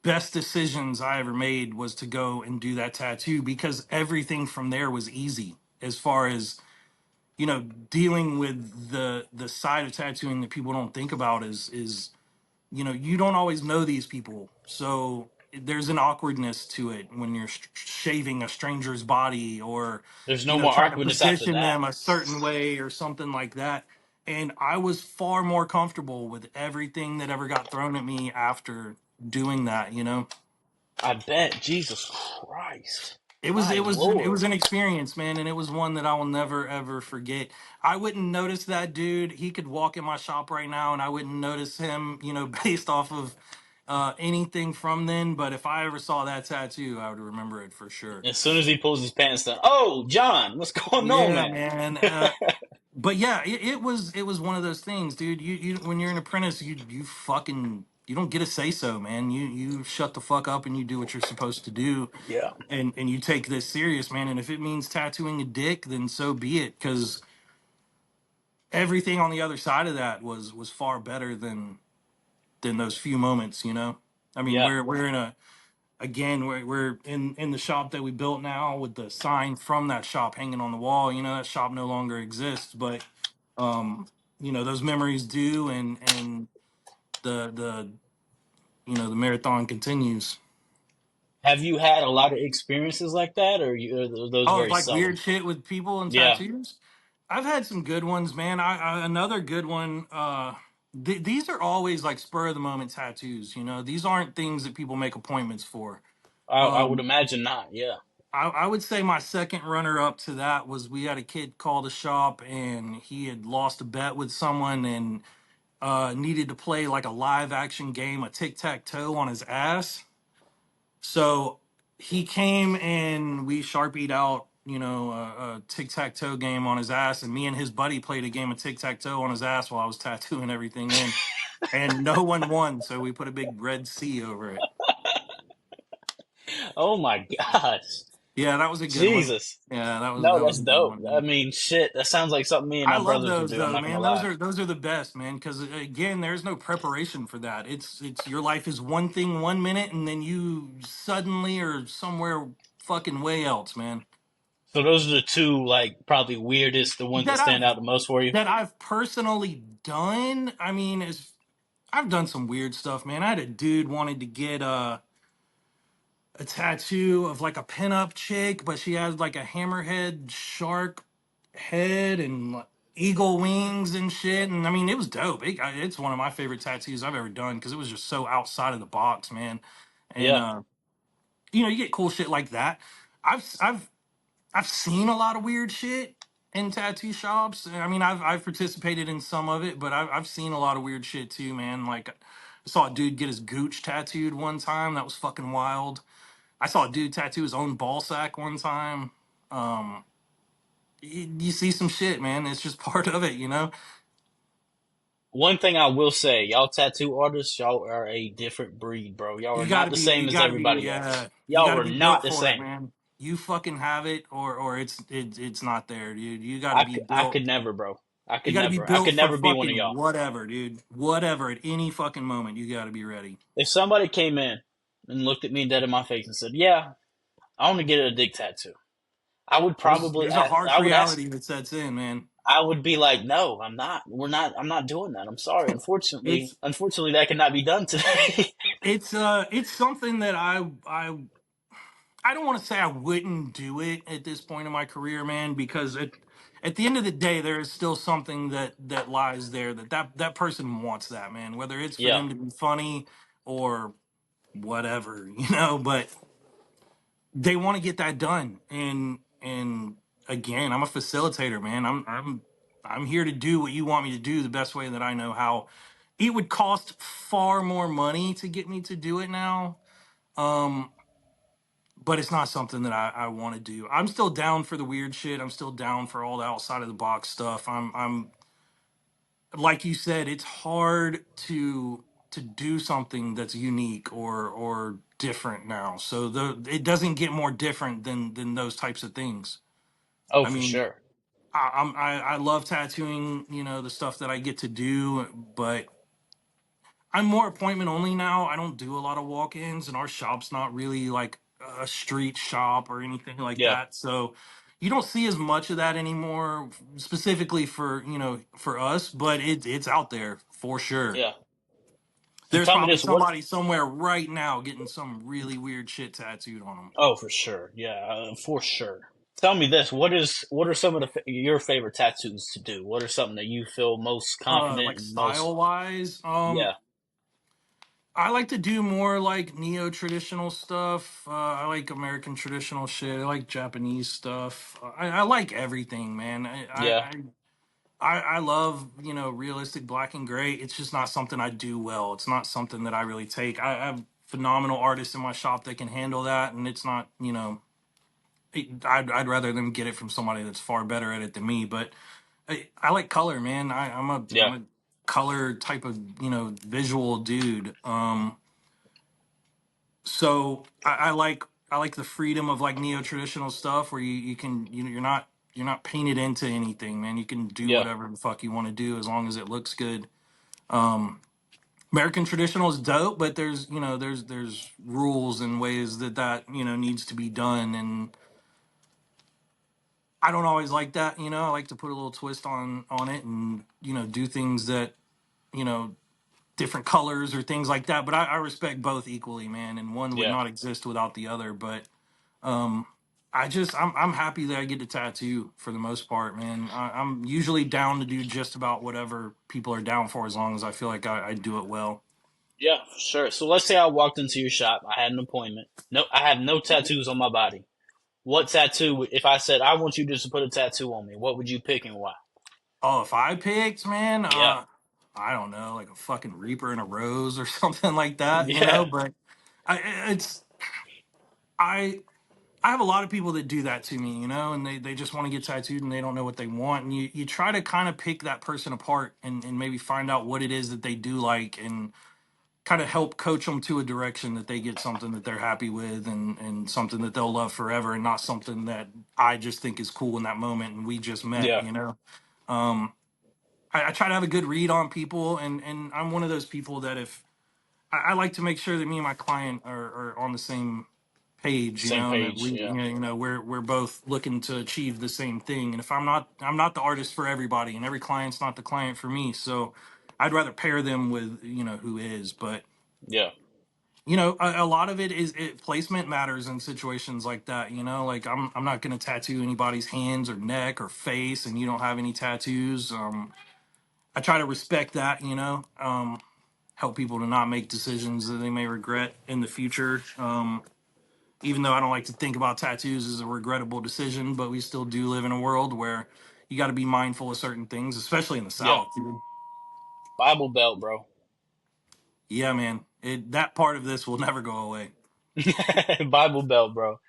best decisions I ever made, was to go and do that tattoo, because everything from there was easy as far as dealing with the side of tattooing that people don't think about is you don't always know these people, so there's an awkwardness to it when you're shaving a stranger's body, or There's no more trying to awkwardness after position that. them a certain way or something like that. And I was far more comfortable with everything that ever got thrown at me after doing that. I bet. Jesus Christ. My it was lord. an experience, man, and it was one that I will never ever forget. I wouldn't notice that dude. He could walk in my shop right now, and I wouldn't notice him, based off of anything from then. But if I ever saw that tattoo, I would remember it for sure. As soon as he pulls his pants down, oh, John, what's going on, Yeah, man? man. But yeah, it was one of those things, dude. You when you're an apprentice, you fucking you don't get a say so, man. You shut the fuck up and you do what you're supposed to do, Yeah. and you take this serious, man. And if it means tattooing a dick, then so be it, because everything on the other side of that was far better than those few moments, you know. I mean, Yeah. we're in a again we're in the shop that we built now with the sign from that shop hanging on the wall. You know, that shop no longer exists, but those memories do, and the the marathon continues. Have you had a lot of experiences like that, or those Oh, very like seldom? weird shit with people and Yeah. tattoos. I've had some good ones, man. Another good one. These are always like spur of the moment tattoos. You know, these aren't things that people make appointments for. I would Um, imagine not. Yeah. I would say my second runner up to that was we had a kid call the shop and he had lost a bet with someone and needed to play like a live action game, a tic tac toe on his ass. So he came and we sharpied out, a tic tac toe game on his ass, and me and his buddy played a game of tic tac toe on his ass while I was tattooing everything in, and no one won, so we put a big red C over it. Oh my gosh. Yeah, that was a good one. Jesus. Yeah, No, that was that's a good dope. one, I man. mean, shit. That sounds like something me and I my love brothers would those do. I'm though, not gonna man. lie. Those are the best, man. Because again, there's no preparation for that. It's your life is one thing 1 minute, and then you suddenly are somewhere fucking way else, man. So those are the two, like, probably weirdest, the ones that That stand I've out the most for you. that I've personally done. I mean, is I've done some weird stuff, man. I had a dude wanted to get a tattoo of like a pinup chick, but she has like a hammerhead shark head and like, eagle wings and shit. And I mean, it was dope. It's one of my favorite tattoos I've ever done because it was just so outside of the box, man. And Yeah. you get cool shit like that. I've I've I've seen a lot of weird shit in tattoo shops. I mean, I've participated in some of it, but I've seen a lot of weird shit too, man. Like I saw a dude get his gooch tattooed one time. That was fucking wild. I saw a dude tattoo his own ball sack one time. Um, you see some shit, man. It's just part of it, you know. One thing I will say, y'all tattoo artists, y'all are a different breed, bro. Y'all are not the same You as gotta be, everybody else. you Y'all gotta are be not built the for it, same. man. You fucking have it, or it's not there, dude. You gotta be I built. could never, bro. I You could gotta be never. I built could for never be one of fucking y'all. whatever, dude. Whatever at any fucking moment, you gotta be ready. If somebody came in and looked at me dead in my face and said, "Yeah, I want to get a dick tattoo," I would probably, There's a harsh I would ask, reality that sets in, man. I would be like, "No, I'm not. We're not. I'm not doing that. I'm sorry. It's Unfortunately, that cannot be done today." it's something that I don't want to say I wouldn't do it at this point in my career, man, because at the end of the day, there is still something that lies there that person wants that, man. Whether it's for Yeah. them to be funny or whatever, you know, but they want to get that done. And again, I'm a facilitator, man. I'm here to do what you want me to do the best way that I know how. It would cost far more money to get me to do it now. Um, but it's not something that I want to do. I'm still down for the weird shit. I'm still down for all the outside of the box stuff. I'm like you said, it's hard to do something that's unique or different now. So it doesn't get more different than those types of things. Oh, I for mean, sure. I love tattooing, the stuff that I get to do, but I'm more appointment only now. I don't do a lot of walk-ins, and our shop's not really like a street shop or anything like Yeah. that. So you don't see as much of that anymore, specifically for for us. But it's out there for sure. Yeah. So There's tell me probably this: what? somebody somewhere right now getting some really weird shit tattooed on them. Oh, for sure. Yeah, for sure. Tell me this: what are some of your favorite tattoos to do? What are something that you feel most confident Like and most? style wise, Yeah. I like to do more like neo traditional stuff. I like American traditional shit. I like Japanese stuff. I like everything, man. Yeah, I love, realistic black and gray. It's just not something I do well. It's not something that I really take. I have phenomenal artists in my shop that can handle that, and it's not, I'd rather them get it from somebody that's far better at it than me. But I like color, man. I'm yeah, a color type of visual dude. So I like the freedom of like neo traditional stuff where you can you're not painted into anything, man. You can do yeah, whatever the fuck you want to do as long as it looks good. American traditional is dope, but there's there's rules and ways that needs to be done, and I don't always like that. I like to put a little twist on it, and do things that you know different colors or things like that. But I respect both equally, man, and one would yeah, not exist without the other. But I'm happy that I get to tattoo for the most part, man. I'm usually down to do just about whatever people are down for as long as I feel like I do it well. yeah, for sure. So let's say I walked into your shop. I had an appointment. No, I have no tattoos on my body. What tattoo? If I said I want you just to put a tattoo on me, what would you pick and why? Oh, if I picked, man, Yeah, I don't know, like a fucking Reaper and a Rose or something like that, yeah, But I it's I I have a lot of people that do that to me, and they just want to get tattooed and they don't know what they want. And you try to kind of pick that person apart and maybe find out what it is that they do like and kind of help coach them to a direction that they get something that they're happy with and something that they'll love forever and not something that I just think is cool in that moment and we just yeah, met. Um, I try to have a good read on people and I'm one of those people that if I like to make sure that me and my client are on the same page, same and that page. we, Yeah, we're both looking to achieve the same thing. And if I'm not the artist for everybody, and every client's not the client for me. So I'd rather pair them with who is. But yeah, a lot of placement matters in situations like that. Like I'm not going to tattoo anybody's hands or neck or face, and you don't have any tattoos. I try to respect that. Help people to not make decisions that they may regret in the future. Even though I don't like to think about tattoos as a regrettable decision, but we still do live in a world where you got to be mindful of certain things, especially in the yeah. South, dude. Bible Belt, bro. Yeah, man. That part of this will never go away. Bible Belt, bro.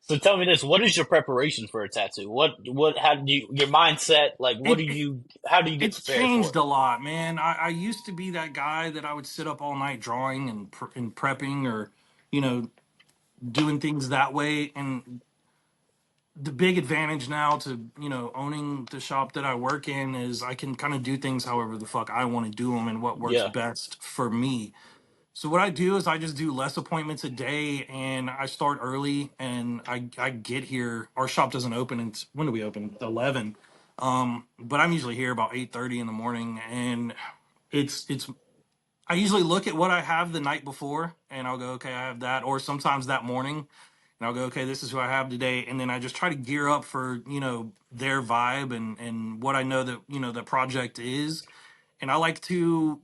So tell me this: what is your preparation for a tattoo? What? How do you your mindset? Like, what do It, it you? How do you get it's prepared for changed it? a lot, man. I used to be that guy that I would sit up all night drawing and prepping or you know doing things that way. And the big advantage now to owning the shop that I work in is I can kind of do things however the fuck I want to do them and what works Yeah, best for me. So what I do is I just do less appointments a day and I start early and I get here. Our shop doesn't open until when do we open? 11. But I'm usually here about 8:30 in the morning and it's I usually look at what I have the night before and I'll go, okay, I have that. Or sometimes that morning and I'll go, okay, this is who I have today. And then I just try to gear up for, their vibe and what I know that, the project is. And I like to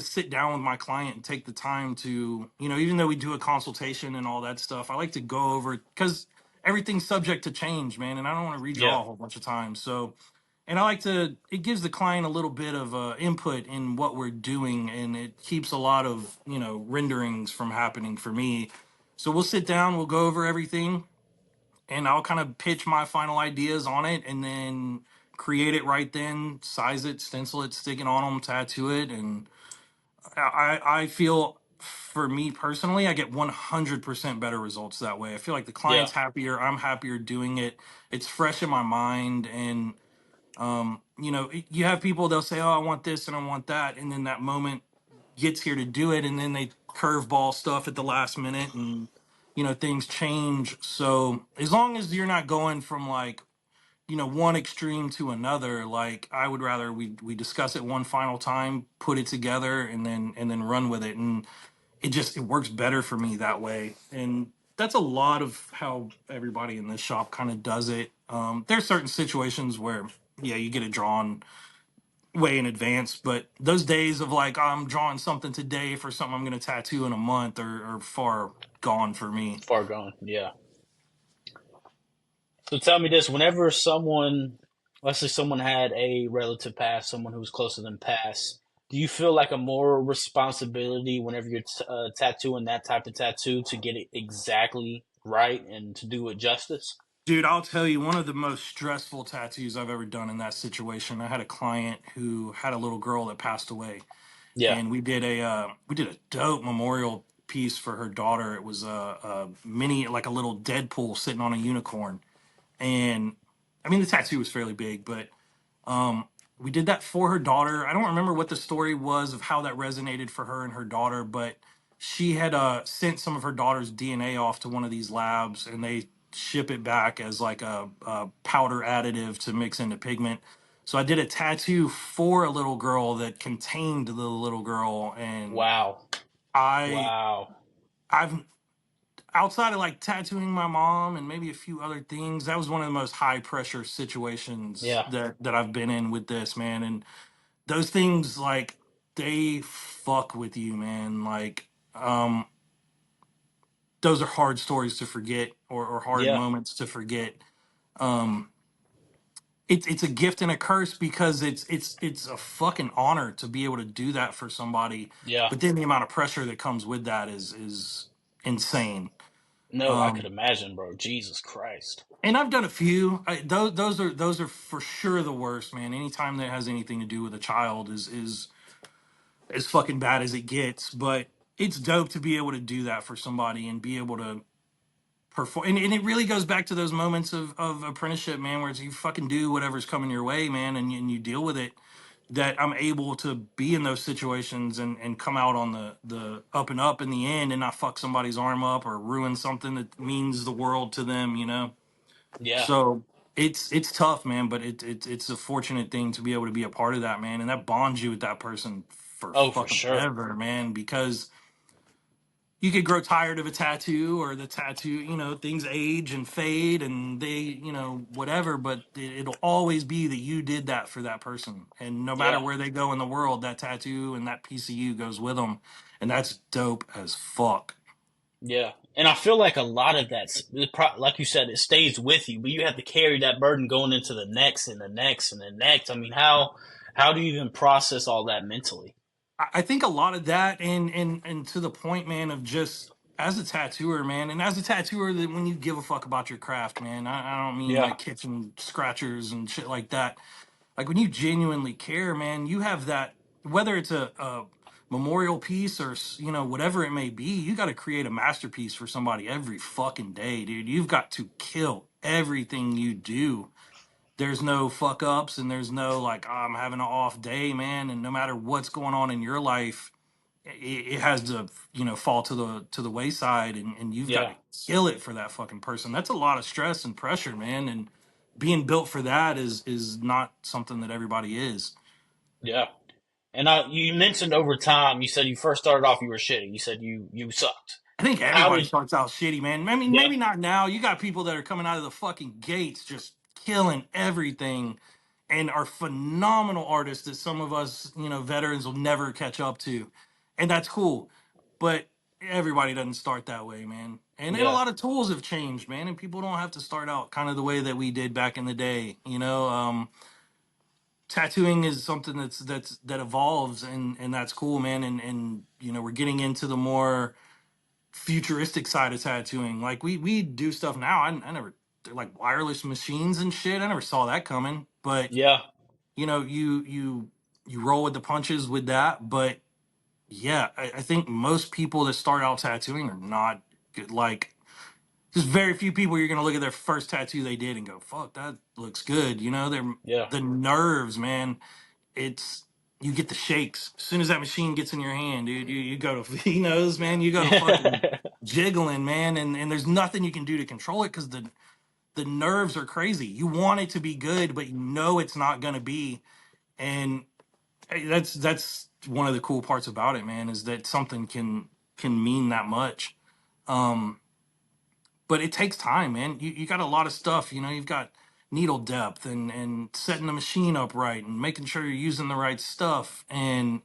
sit down with my client and take the time to, even though we do a consultation and all that stuff, I like to go over because everything's subject to change, man. And I don't want to yeah, redraw a whole bunch of times. So and I like to it gives the client a little bit of input in what we're doing and it keeps a lot of renderings from happening for me. So we'll sit down, we'll go over everything, and I'll kind of pitch my final ideas on it and then create it right then, size it, stencil it, stick it on them, tattoo it. And I feel for me personally I get 100% better results that way. I feel like the yeah, client's happier, I'm happier doing it, it's fresh in my mind. And you have people, they'll say, oh, I want this and I want that. And then that moment gets here to do it. And then they curveball stuff at the last minute and, things change. So as long as you're not going from like, one extreme to another, like I would rather we discuss it one final time, put it together and then run with it. And it works better for me that way. And that's a lot of how everybody in this shop kind of does it. There's certain situations where, yeah, you get it drawn way in advance. But those days of like I'm drawing something today for something I'm going to tattoo in a month are far gone for me. Far gone. Yeah. So tell me this: whenever someone, let's say someone had a relative pass, someone who was close to them pass, do you feel like a moral responsibility whenever you're tattooing that type of tattoo to get it exactly right and to do it justice? Dude, I'll tell you, one of the most stressful tattoos I've ever done in that situation. I had a client who had a little girl that passed away, Yeah. and we did a dope memorial piece for her daughter. It was a mini, like a little Deadpool sitting on a unicorn, and I mean the tattoo was fairly big, but um, we did that for her daughter. I don't remember what the story was of how that resonated for her and her daughter, but she had sent some of her daughter's DNA off to one of these labs, and they ship it back as like a powder additive to mix into pigment. So I did a tattoo for a little girl that contained the little girl, and Wow. I Wow. I've outside of like tattooing my mom and maybe a few other things, that was one of the most high pressure situations Yeah. that I've been in with this, man. And those things, like, they fuck with you, man. Like, those are hard stories to forget, or hard Yeah. moments to forget. Um, it's a gift and a curse because it's a fucking honor to be able to do that for somebody, Yeah. but then the amount of pressure that comes with that is insane. No, I could Um, imagine, bro. Jesus Christ. and I've done a few. Those are for sure the worst, man. Anytime that has anything to do with a child is as fucking bad as it gets. But it's dope to be able to do that for somebody and be able to perform. And it really goes back to those moments of apprenticeship, man, where it's you fucking do whatever's coming your way, man, and you deal with it. That I'm able to be in those situations and come out on the up and up in the end and not fuck somebody's arm up or ruin something that means the world to them, you know? Yeah. So it's tough, man, but it's a fortunate thing to be able to be a part of that, man, and that bonds you with that person for Oh, for fucking sure. ever, man, because you could grow tired of a tattoo, or the tattoo, things age and fade and they, whatever, but it'll always be that you did that for that person. And no matter Yeah. where they go in the world, that tattoo and that piece of you goes with them. And that's dope as fuck. Yeah. And I feel like a lot of that, like you said, it stays with you, but you have to carry that burden going into the next and the next and the next. I mean, how do you even process all that mentally? I think a lot of that, and to the point, man, of just as a tattooer, man, and as a tattooer, that when you give a fuck about your craft, man, I don't mean Yeah. like kitchen scratchers and shit like that. Like when you genuinely care, man, you have that. Whether it's a memorial piece or whatever it may be, you got to create a masterpiece for somebody every fucking day, dude. You've got to kill everything you do. There's no fuck ups, and there's no like, "Oh, I'm having an off day, man." And no matter what's going on in your life, it has to fall to the wayside, and you've got Yeah. to kill it for that fucking person. That's a lot of stress and pressure, man. And being built for that is not something that everybody is. Yeah. And you mentioned over time, you said you first started off, you were shitty. You said you sucked. I think How everybody did, starts out shitty, man. I mean, yeah. maybe not now. You got people that are coming out of the fucking gates just killing everything and are phenomenal artists that some of us, veterans will never catch up to. And that's cool. But everybody doesn't start that way, man. And a Yeah. lot of tools have changed, man. And people don't have to start out kind of the way that we did back in the day. Tattooing is something that evolves, and that's cool, man. And we're getting into the more futuristic side of tattooing. Like we do stuff now. I never, like wireless machines and shit. I never saw that coming. But Yeah. you roll with the punches with that. But yeah, I think most people that start out tattooing are not good. Like, there's very few people you're gonna look at their first tattoo they did and go, "Fuck, that looks good." They're Yeah. the nerves, man. It's You get the shakes as soon as that machine gets in your hand, dude. You go to man. You go to fucking Yeah. jiggling, man, and there's nothing you can do to control it because the nerves are crazy. You want it to be good, but you know it's not gonna be, and hey, that's one of the cool parts about it, man, is that something can mean that much. Um, but it takes time, man. You got a lot of stuff. You've got needle depth and setting the machine up right and making sure you're using the right stuff and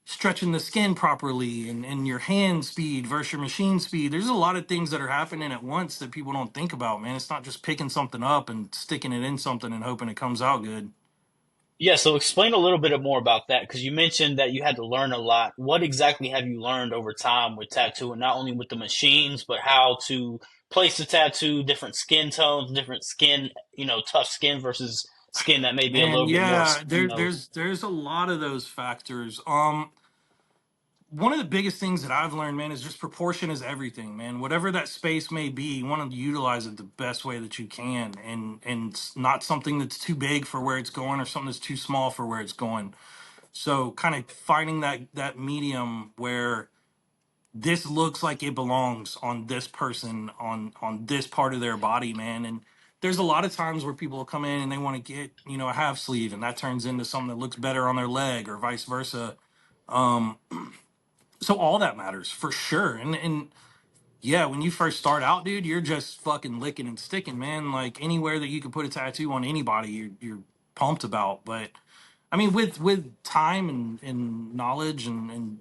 stretching the skin properly and your hand speed versus your machine speed. There's a lot of things that are happening at once that people don't think about, man. It's not just picking something up and sticking it in something and hoping it comes out good. Yeah, so explain a little bit more about that because you mentioned that you had to learn a lot. What exactly have you learned over time with tattooing, not only with the machines, but how to place the tattoo, different skin tones, different skin, tough skin versus skin that may be a Man, little bit more, yeah, there's a lot of those factors. One of the biggest things that I've learned, man, is just proportion is everything, man. Whatever that space may be, you want to utilize it the best way that you can, and it's not something that's too big for where it's going, or something that's too small for where it's going. So, kind of finding that medium where this looks like it belongs on this person on this part of their body, man. And there's a lot of times where people will come in and they want to get a half sleeve, and that turns into something that looks better on their leg, or vice versa. Um, so all that matters for sure. And yeah, when you first start out, dude, you're just fucking licking and sticking, man. Like anywhere that you can put a tattoo on anybody, you're pumped about. But I mean, with time and knowledge and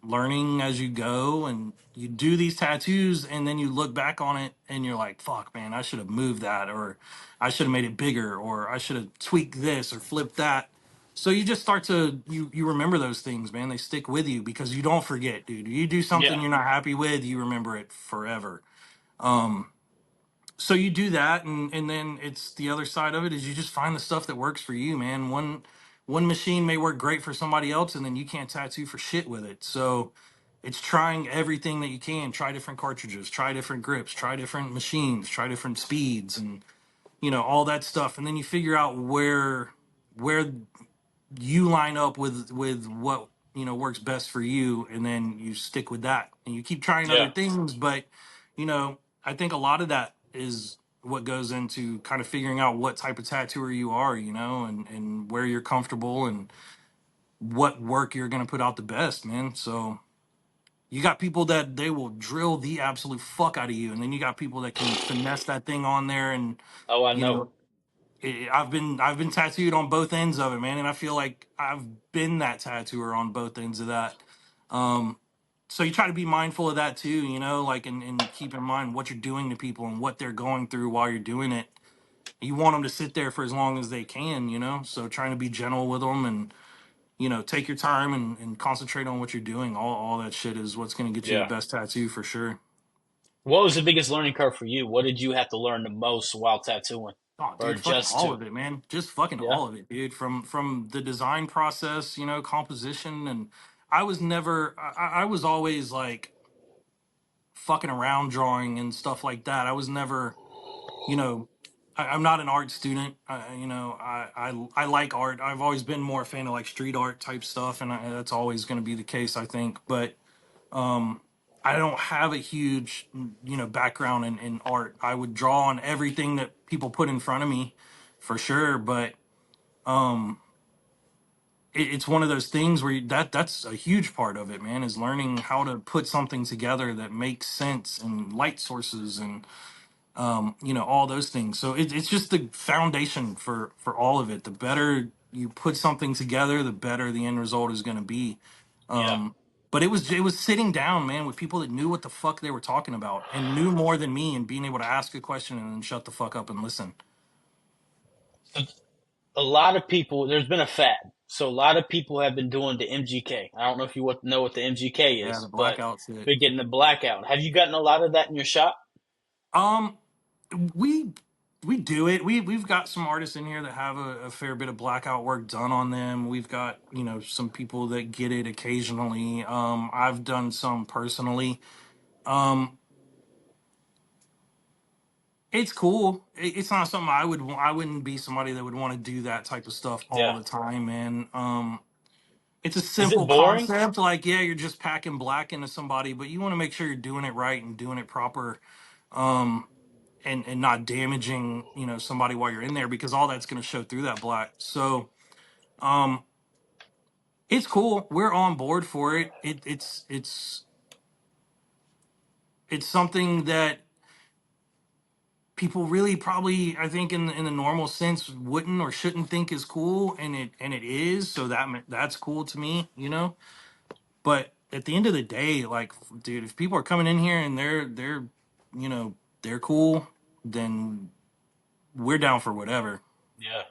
learning as you go, and you do these tattoos, and then you look back on it, and you're like, "Fuck, man, I should have moved that, or I should have made it bigger, or I should have tweaked this or flipped that." So you just start to you remember those things, man. They stick with you because you don't forget, dude. You do something yeah, you're not happy with, you remember it forever. So you do that, and then it's the other side of it is you just find the stuff that works for you, man. One machine may work great for somebody else, and then you can't tattoo for shit with it. So it's trying everything that you can. Try different cartridges, try different grips, try different machines, try different speeds, and all that stuff. And then you figure out where you line up with what works best for you, and then you stick with that, and you keep trying other yeah, things. But I think a lot of that is what goes into kind of figuring out what type of tattooer you are, and where you're comfortable and what work you're going to put out the best, man. So you got people that they will drill the absolute fuck out of you, and then you got people that can finesse that thing on there, and oh, I you know, know I've been tattooed on both ends of it, man, and I feel like I've been that tattooer on both ends of that. Um, so you try to be mindful of that too, like and keep in mind what you're doing to people and what they're going through while you're doing it. You want them to sit there for as long as they can, So trying to be gentle with them and take your time and concentrate on what you're doing. All that shit is what's going to get you the yeah. best tattoo for sure. What was the biggest learning curve for you? What did you have to learn the most while tattooing, Oh, or dude, fucking adjust all to? of it, man. Just fucking Yeah, all of it, dude. From the design process, composition, and I was never. I was always like fucking around drawing and stuff like that. I was never, you know. I'm not an art student. I like art. I've always been more a fan of like street art type stuff, and that's always going to be the case, I think. But um, I don't have a huge, background in art. I would draw on everything that people put in front of me, for sure. But um, it's one of those things where that's a huge part of it, man. Is learning how to put something together that makes sense, and light sources, and all those things. So it's just the foundation for all of it. The better you put something together, the better the end result is going to be. yeah. um but it was sitting down, man, with people that knew what the fuck they were talking about and knew more than me, and being able to ask a question and then shut the fuck up and listen. A lot of people, there's been a fad. So a lot of people have been doing the MGK. I don't know if you know what the MGK Yeah, is, the but blackout shit. they're getting the blackout. Have you gotten a lot of that in your shop? um we we do it. We've got some artists in here that have a fair bit of blackout work done on them. We've got some people that get it occasionally. I've done some personally. um it's cool. It's not something I wouldn't be somebody that would want to do that type of stuff all Yeah. the time, man. It's a Is it simple boring? concept, like, yeah, you're just packing black into somebody, but you want to make sure you're doing it right and doing it proper. um and not damaging somebody while you're in there, because all that's going to show through that black. So um it's cool. We're on board for it. It's something that people really probably, I think, in the normal sense, wouldn't or shouldn't think is cool, and it is. So that's cool to me, you know. But at the end of the day, like, dude, if people are coming in here and they're you know they're cool, then we're down for whatever. Yeah.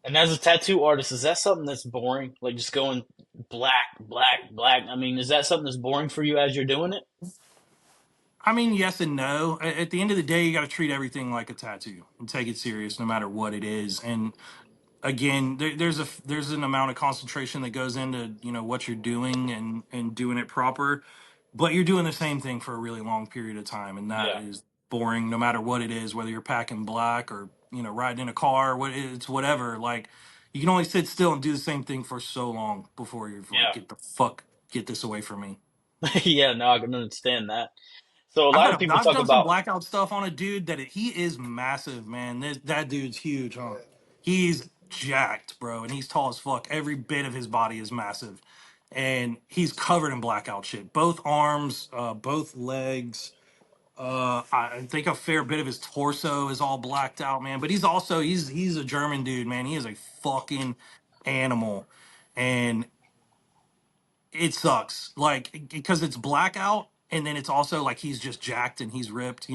And as a tattoo artist, is that something that's boring? Like just going black, black, black. I mean, is that something that's boring for you as you're doing it? I mean, yes and no. At the end of the day, you got to treat everything like a tattoo and take it serious, no matter what it is. And again, there's an amount of concentration that goes into what you're doing and doing it proper, but you're doing the same thing for a really long period of time, and that Yeah. is boring, no matter what it is. Whether you're packing black or riding in a car, it's whatever. Like you can only sit still and do the same thing for so long before you're like, Yeah. get this away from me. Yeah, no, I can understand that. So a I've lot had of people I've talk done some about, blackout stuff on a dude he is massive, man. That dude's huge, huh? He's jacked, bro, and he's tall as fuck. Every bit of his body is massive, and he's covered in blackout shit. Both arms, both legs. I think a fair bit of his torso is all blacked out, man. But he's a German dude, man. He is a fucking animal, and it sucks like because it's blackout and then it's also like he's just jacked and he's ripped,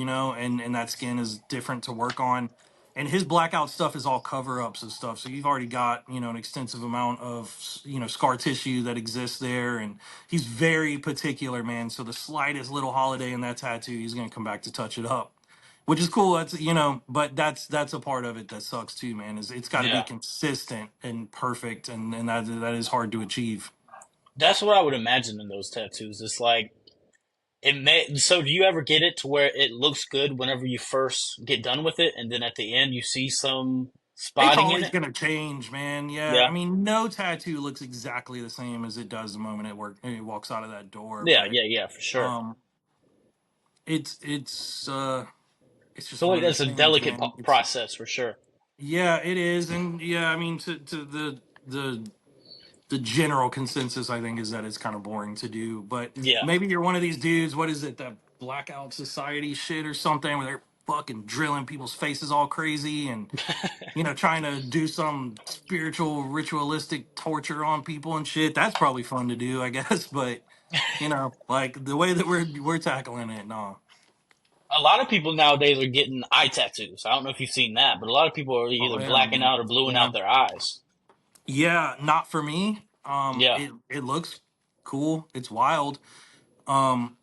and that skin is different to work on, and his blackout stuff is all cover ups and stuff, so you've already got an extensive amount of scar tissue that exists there, and he's very particular, man. So the slightest little holiday in that tattoo, he's going to come back to touch it up, which is cool. That's but that's a part of it that sucks too, man. Is it's got to be yeah, consistent and perfect, and that is hard to achieve. that's what I would imagine in those tattoos. It's like it may. So do you ever get it to where it looks good whenever you first get done with it, and then at the end you see some It's spotting in always it? gonna change, man. Yeah, Yeah, I mean, no tattoo looks exactly the same as it does the moment it walks out of that door. yeah, But yeah, yeah, for sure. um, it's just So one like of that's those a things, delicate man. It's process for sure. Yeah, it is, and yeah, I mean, to the the general consensus, I think, is that it's kind of boring to do. But Yeah, maybe you're one of these dudes. What is it, that blackout society shit or something, where they're fucking drilling people's faces all crazy and trying to do some spiritual, ritualistic torture on people and shit. That's probably fun to do, I guess. But like the way that we're tackling it, no. a lot of people nowadays are getting eye tattoos. I don't know if you've seen that, but a lot of people are Oh either yeah, blacking man. out or bluing Yeah, out their eyes. yeah. Not for me. Yeah, It looks cool. It's wild. Um,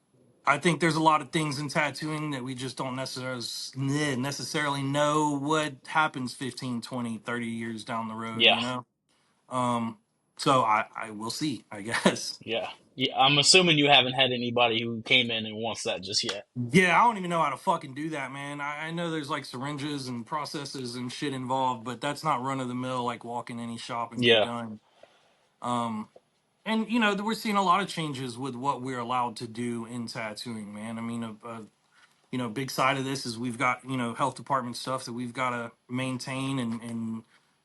I think there's a lot of things in tattooing that we just don't necessarily know what happens 15, 20, 30 years down the road, yeah, Um, so I will see, I guess. yeah, yeah. I'm assuming you haven't had anybody who came in and wants that just yet. Yeah, I don't even know how to fucking do that, man. I know there's like syringes and processes and shit involved, but that's not run of the mill like walk in any shop and get Yeah, done. Um, and we're seeing a lot of changes with what we're allowed to do in tattooing, man. I mean, big side of this is we've got health department stuff that we've got to maintain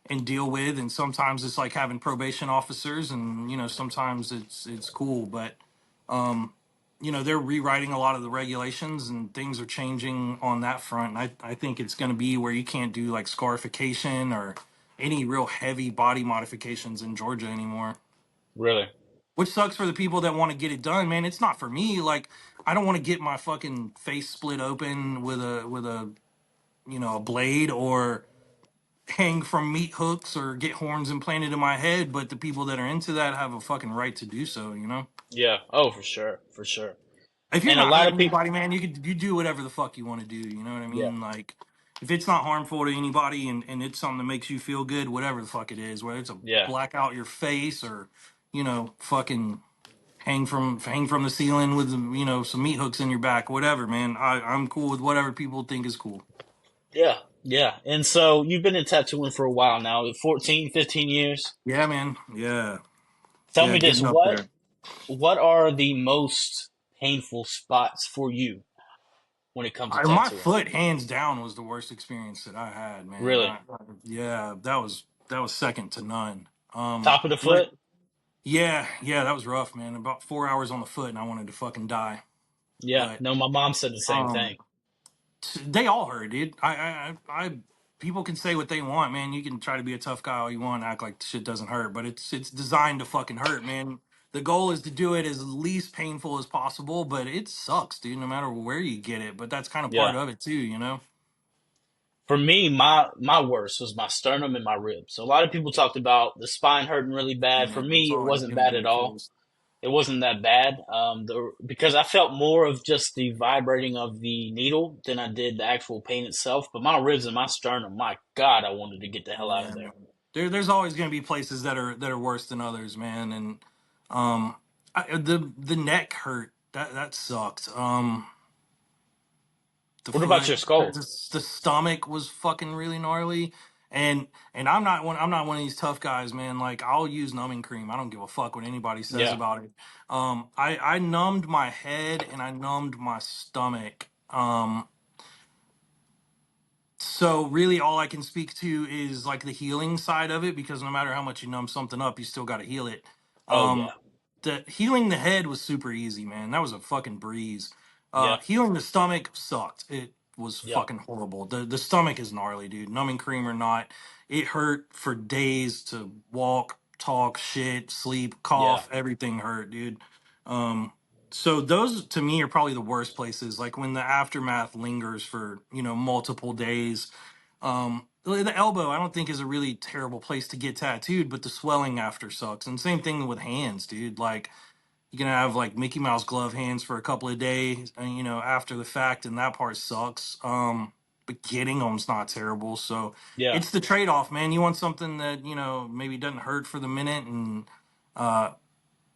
and deal with, and sometimes it's like having probation officers, and sometimes it's cool, but they're rewriting a lot of the regulations and things are changing on that front. And I think it's going to be where you can't do like scarification or any real heavy body modifications in Georgia anymore, really. which sucks for the people that want to get it done, man. It's not for me. Like, I don't want to get my fucking face split open with a a blade, or hang from meat hooks, or get horns implanted in my head. But the people that are into that have a fucking right to do so. Yeah. Oh, for sure, for sure. If you're And a not lot hurting of people. anybody, man, you do whatever the fuck you want to do. You know what I Yeah, mean? Like, if it's not harmful to anybody, and it's something that makes you feel good, whatever the fuck it is, whether it's a yeah, black out your face, or fucking hang from the ceiling with some meat hooks in your back, whatever, man. I'm cool with whatever people think is cool. yeah, yeah. And so you've been in tattooing for a while now, 14, 15 years. Yeah, man. Yeah, Tell yeah, me this: getting up there. what are the most painful spots for you when it comes to My tattooing? foot, hands down, was the worst experience that I had, man. Really, Yeah, that was second to none. top of the But foot? yeah, that was rough, man. About 4 hours on the foot, and I wanted to fucking die. Yeah. But No, my mom said the same um, thing. They all hurt, dude. People can say what they want, man. You can try to be a tough guy all you want, act like shit doesn't hurt, but it's designed to fucking hurt, man. The goal is to do it as least painful as possible, but it sucks, dude, no matter where you get it. But that's kind of Yeah. part of it too, you know? For me, my worst was my sternum and my ribs. So a lot of people talked about the spine hurting really bad. For Yeah, it's me, it always wasn't gonna bad be at the all. case. It wasn't that bad. Because I felt more of just the vibrating of the needle than I did the actual pain itself. But my ribs and my sternum, my God, I wanted to get the hell out of Yeah, there. man. There's always gonna be places that are worse than others, man. And um, the neck hurt. That sucked. The What about foot, your skull? the stomach was fucking really gnarly. And I'm not one of these tough guys, man. Like I'll use numbing cream. I don't give a fuck what anybody says Yeah. about it. I numbed my head and I numbed my stomach. So really, all I can speak to is like the healing side of it, because no matter how much you numb something up, you still got to heal it. Oh yeah. Um, the healing the head was super easy, man. That was a fucking breeze. Yeah. Healing the stomach sucked. It was Yeah. fucking horrible. The stomach is gnarly, dude. Numbing cream or not, it hurt for days to walk, talk, shit, sleep, Yeah. cough. Everything hurt, dude. Um, so those to me are probably the worst places. Like when the aftermath lingers for multiple days. The elbow I don't think is a really terrible place to get tattooed, but the swelling after sucks. And same thing with hands, dude. Like you can have like Mickey Mouse glove hands for a couple of days, after the fact, and that part sucks. But getting them's not terrible. So Yeah. it's the trade off, man. You want something that maybe doesn't hurt for the minute and uh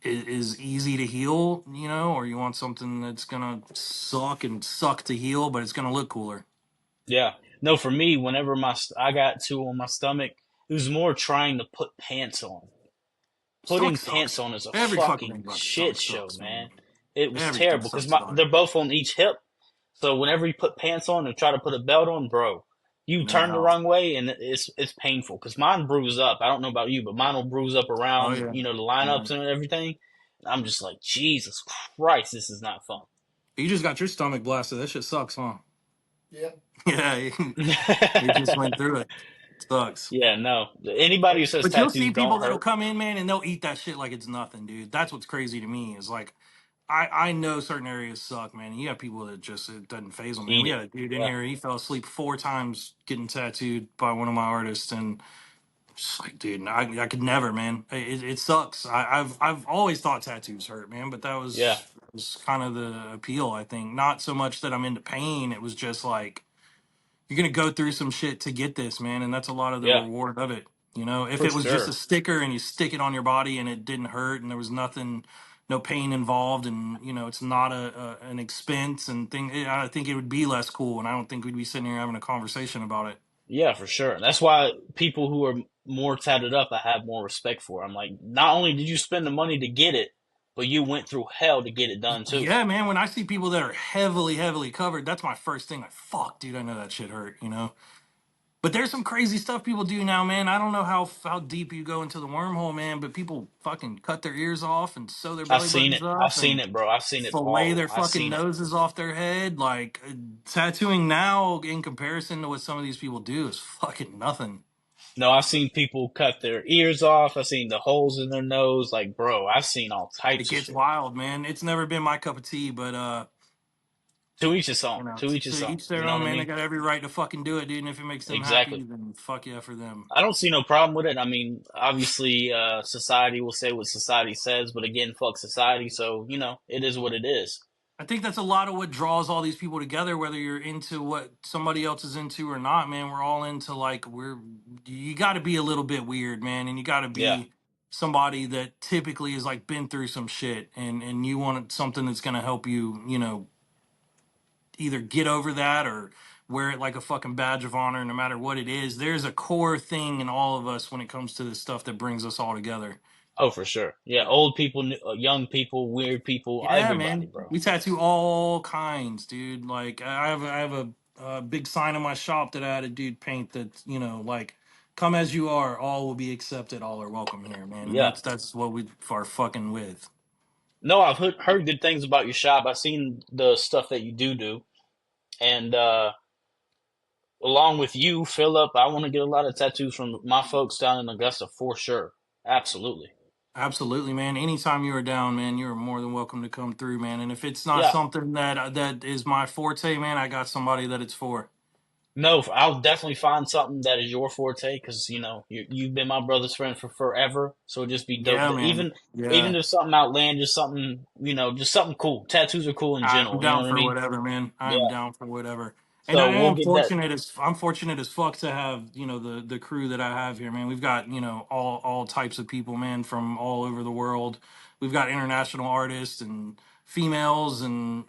is easy to heal, or you want something that's gonna suck and suck to heal, but it's gonna look cooler. Yeah. No, for me, whenever I got two on my stomach, it was more trying to put pants on. Stomach Putting pants sucks. on is a Every fucking thing fucking about the shit stomach show, sucks, man. man. It was Everything terrible because sucks about it. they're both on each hip. So whenever you put pants on and try to put a belt on, bro, you No turn the hell. wrong way and it's painful. Because mine bruise up. I don't know about you, but mine will bruise up Oh around yeah. the Yeah. lineups and everything. I'm just like, Jesus Christ, this is not fun. You just got your stomach blasted. That shit sucks, huh? Yeah, you just went through it. Sucks. Yeah, no. Anybody who says But you'll see tattoos people don't that'll hurt, come in, man, and they'll eat that shit like it's nothing, dude. That's what's crazy to me is like I know certain areas suck, man. And you have people that just it doesn't phase them, man. eat We it. had a dude in Yeah, here. He fell asleep 4 times getting tattooed by one of my artists, and just like, dude, I could never, man. It sucks. I've always thought tattoos hurt, man, but that yeah. was kind of the appeal, I think. Not so much that I'm into pain. It was just like you're gonna go through some shit to get this, man, and that's a lot of the Yeah, reward of it. If for it was just a sure. sticker and you stick it on your body and it didn't hurt and there was nothing, no pain involved, and it's not an expense and thing, I think it would be less cool, and I don't think we'd be sitting here having a conversation about it. Yeah, for sure. That's why people who are more tatted up, I have more respect for. I'm like, not only did you spend the money to get it, but you went through hell to get it done too. Yeah, man. When I see people that are heavily, heavily covered, that's my first thing. Like, fuck, dude, I know that shit hurt. But there's some crazy stuff people do now, man. I don't know how deep you go into the wormhole, man. But people fucking cut their ears off and sew their I've belly seen buttons it. I've up seen and it, bro. I've seen it fillet all. their I've fucking seen it. noses off their head. Like tattooing now, in comparison to what some of these people do, is fucking nothing. No, I've seen people cut their ears off. I've seen the holes in their nose. Like, bro, I've seen all It types of gets shit. wild, man. It's never been my cup of tea, but To each his own. To each to his own. each You their know own, what I man. They mean? got every right to fucking do it, dude. And if it makes them happy, Exactly. then fuck yeah for them. I don't see no problem with it. I mean, obviously, society will say what society says, but again, fuck society. So, it is what it is. I think that's a lot of what draws all these people together, whether you're into what somebody else is into or not, man. We're all into like you got to be a little bit weird, man, and you got to Yeah. be somebody that typically has like been through some shit, and you want something that's gonna help you, either get over that or wear it like a fucking badge of honor, no matter what it is. There's a core thing in all of us when it comes to this stuff that brings us all together. Oh, for sure. Yeah. Old people, young people, weird people, Yeah, everybody, man. bro. We tattoo all kinds, dude. Like I have a big sign in my shop that I had a dude paint that, like come as you are, all will be accepted, all are welcome here, man. And Yeah. that's what we are fucking with. No, I've heard good things about your shop. I've seen the stuff that you do, And along with you, Philip, I want to get a lot of tattoos from my folks down in Augusta for sure. Absolutely. Absolutely, man. Anytime you are down, man, you're more than welcome to come through, man. And if it's not Yeah. something that is my forte, man, I got somebody that it's for. No, I'll definitely find something that is your forte because you've been my brother's friend for forever. So it'd just be dope. Yeah, man. Even Yeah. if something outlandish, something just something cool. Tattoos are cool in I'm general. You know down what I for mean? whatever, man. I am Yeah. down for whatever. And So we'll get that. I'm fortunate as fuck to have, the crew that I have here, man. We've got, all types of people, man, from all over the world. We've got international artists and females and,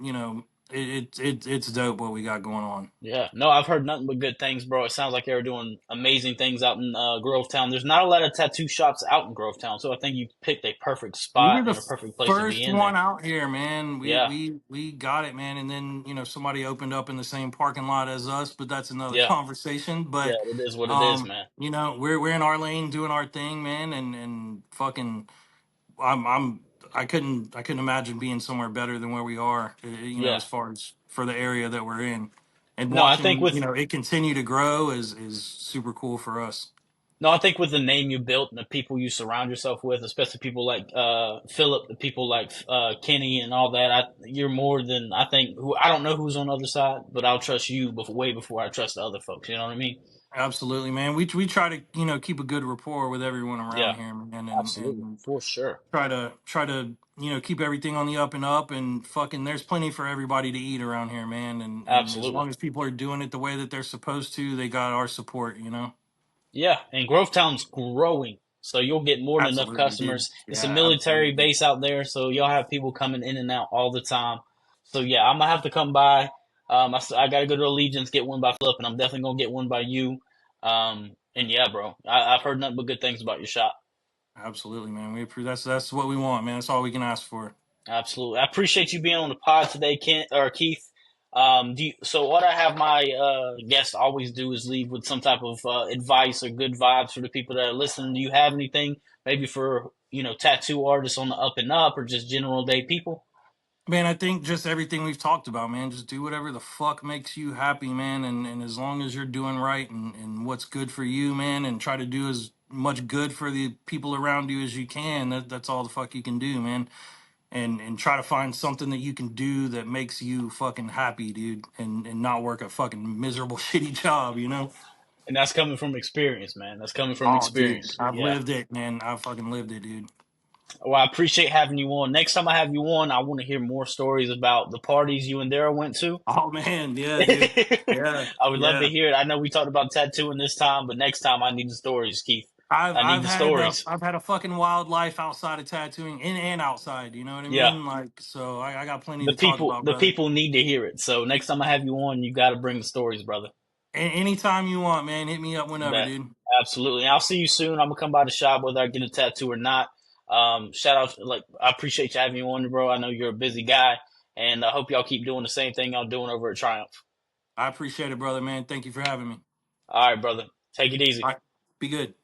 it's dope what we got going on. Yeah. No, I've heard nothing but good things, bro. It sounds like they're doing amazing things out in Grovetown. There's not a lot of tattoo shops out in Grovetown, so I think you picked a perfect We were spot the and a perfect place to be first in one there. out here, man. We Yeah. we we got it, man. And then somebody opened up in the same parking lot as us, but that's another Yeah. conversation. Yeah. But It is what it is, man. we're in our lane doing our thing, man. And fucking, I'm I couldn't imagine being somewhere better than where we are. Yeah. As far as for the area that we're in, and No, I think watching with it continue to grow is super cool for us. No, I think with the name you built and the people you surround yourself with, especially people like Philip, the people like Kenny and all that, you're more than I think. Who I don't know who's on the other side, but I'll trust you way before I trust the other folks. You know what I mean? Absolutely, man. We try to keep a good rapport with everyone around Yeah, here, man, absolutely, and for sure, try to keep everything on the up and up, and fucking there's plenty for everybody to eat around here, man. And as absolutely. long as people are doing it the way that they're supposed to, they got our support. Yeah, and Grovetown's growing, so you'll get more than enough Absolutely, dude. customers. It's a Yeah, military absolutely. base out there, so you'll have people coming in and out all the time. So yeah, I'm gonna have to come by. I gotta go to Allegiance, get one by Flip, and I'm definitely gonna get one by you. And yeah, bro, I've heard nothing but good things about your shop. Absolutely, man. We approve. That's what we want, man. That's all we can ask for. Absolutely, I appreciate you being on the pod today, Kent or Keith. So what I have my guests always do is leave with some type of advice or good vibes for the people that are listening. Do you have anything maybe for tattoo artists on the up and up or just general day people? Man, I think just everything we've talked about, man. Just do whatever the fuck makes you happy, man. And as long as you're doing right and what's good for you, man, and try to do as much good for the people around you as you can, that's all the fuck you can do, man. And try to find something that you can do that makes you fucking happy, dude. And not work a fucking miserable, shitty job. And that's coming from experience, man. That's coming from Oh, dude, experience. I've Yeah. lived it, man. I've fucking lived it, dude. Well, I appreciate having you on. Next time I have you on, I want to hear more stories about the parties you and Daryl went to. Oh man, yeah, dude. Yeah, I would love to yeah. hear it. I know we talked about tattooing this time, but next time I need the stories, Keith. I've I need I've the had a stories. I've had a fucking wild life outside of tattooing, in and outside. You know what I Yeah. mean? Like, so I got plenty The to talk people about, the brother. people need to hear it. So next time I have you on, you got to bring the stories, brother. Anytime you want, man. Hit me up whenever, Bet. dude. Absolutely. And I'll see you soon. I'm gonna come by the shop whether I get a tattoo or not. Shout out, like I appreciate you having me on, bro. I know you're a busy guy, and I hope y'all keep doing the same thing y'all doing over at Triumph. I appreciate it, brother, man. Thank you for having me. All right, brother. Take it easy. All right, be good.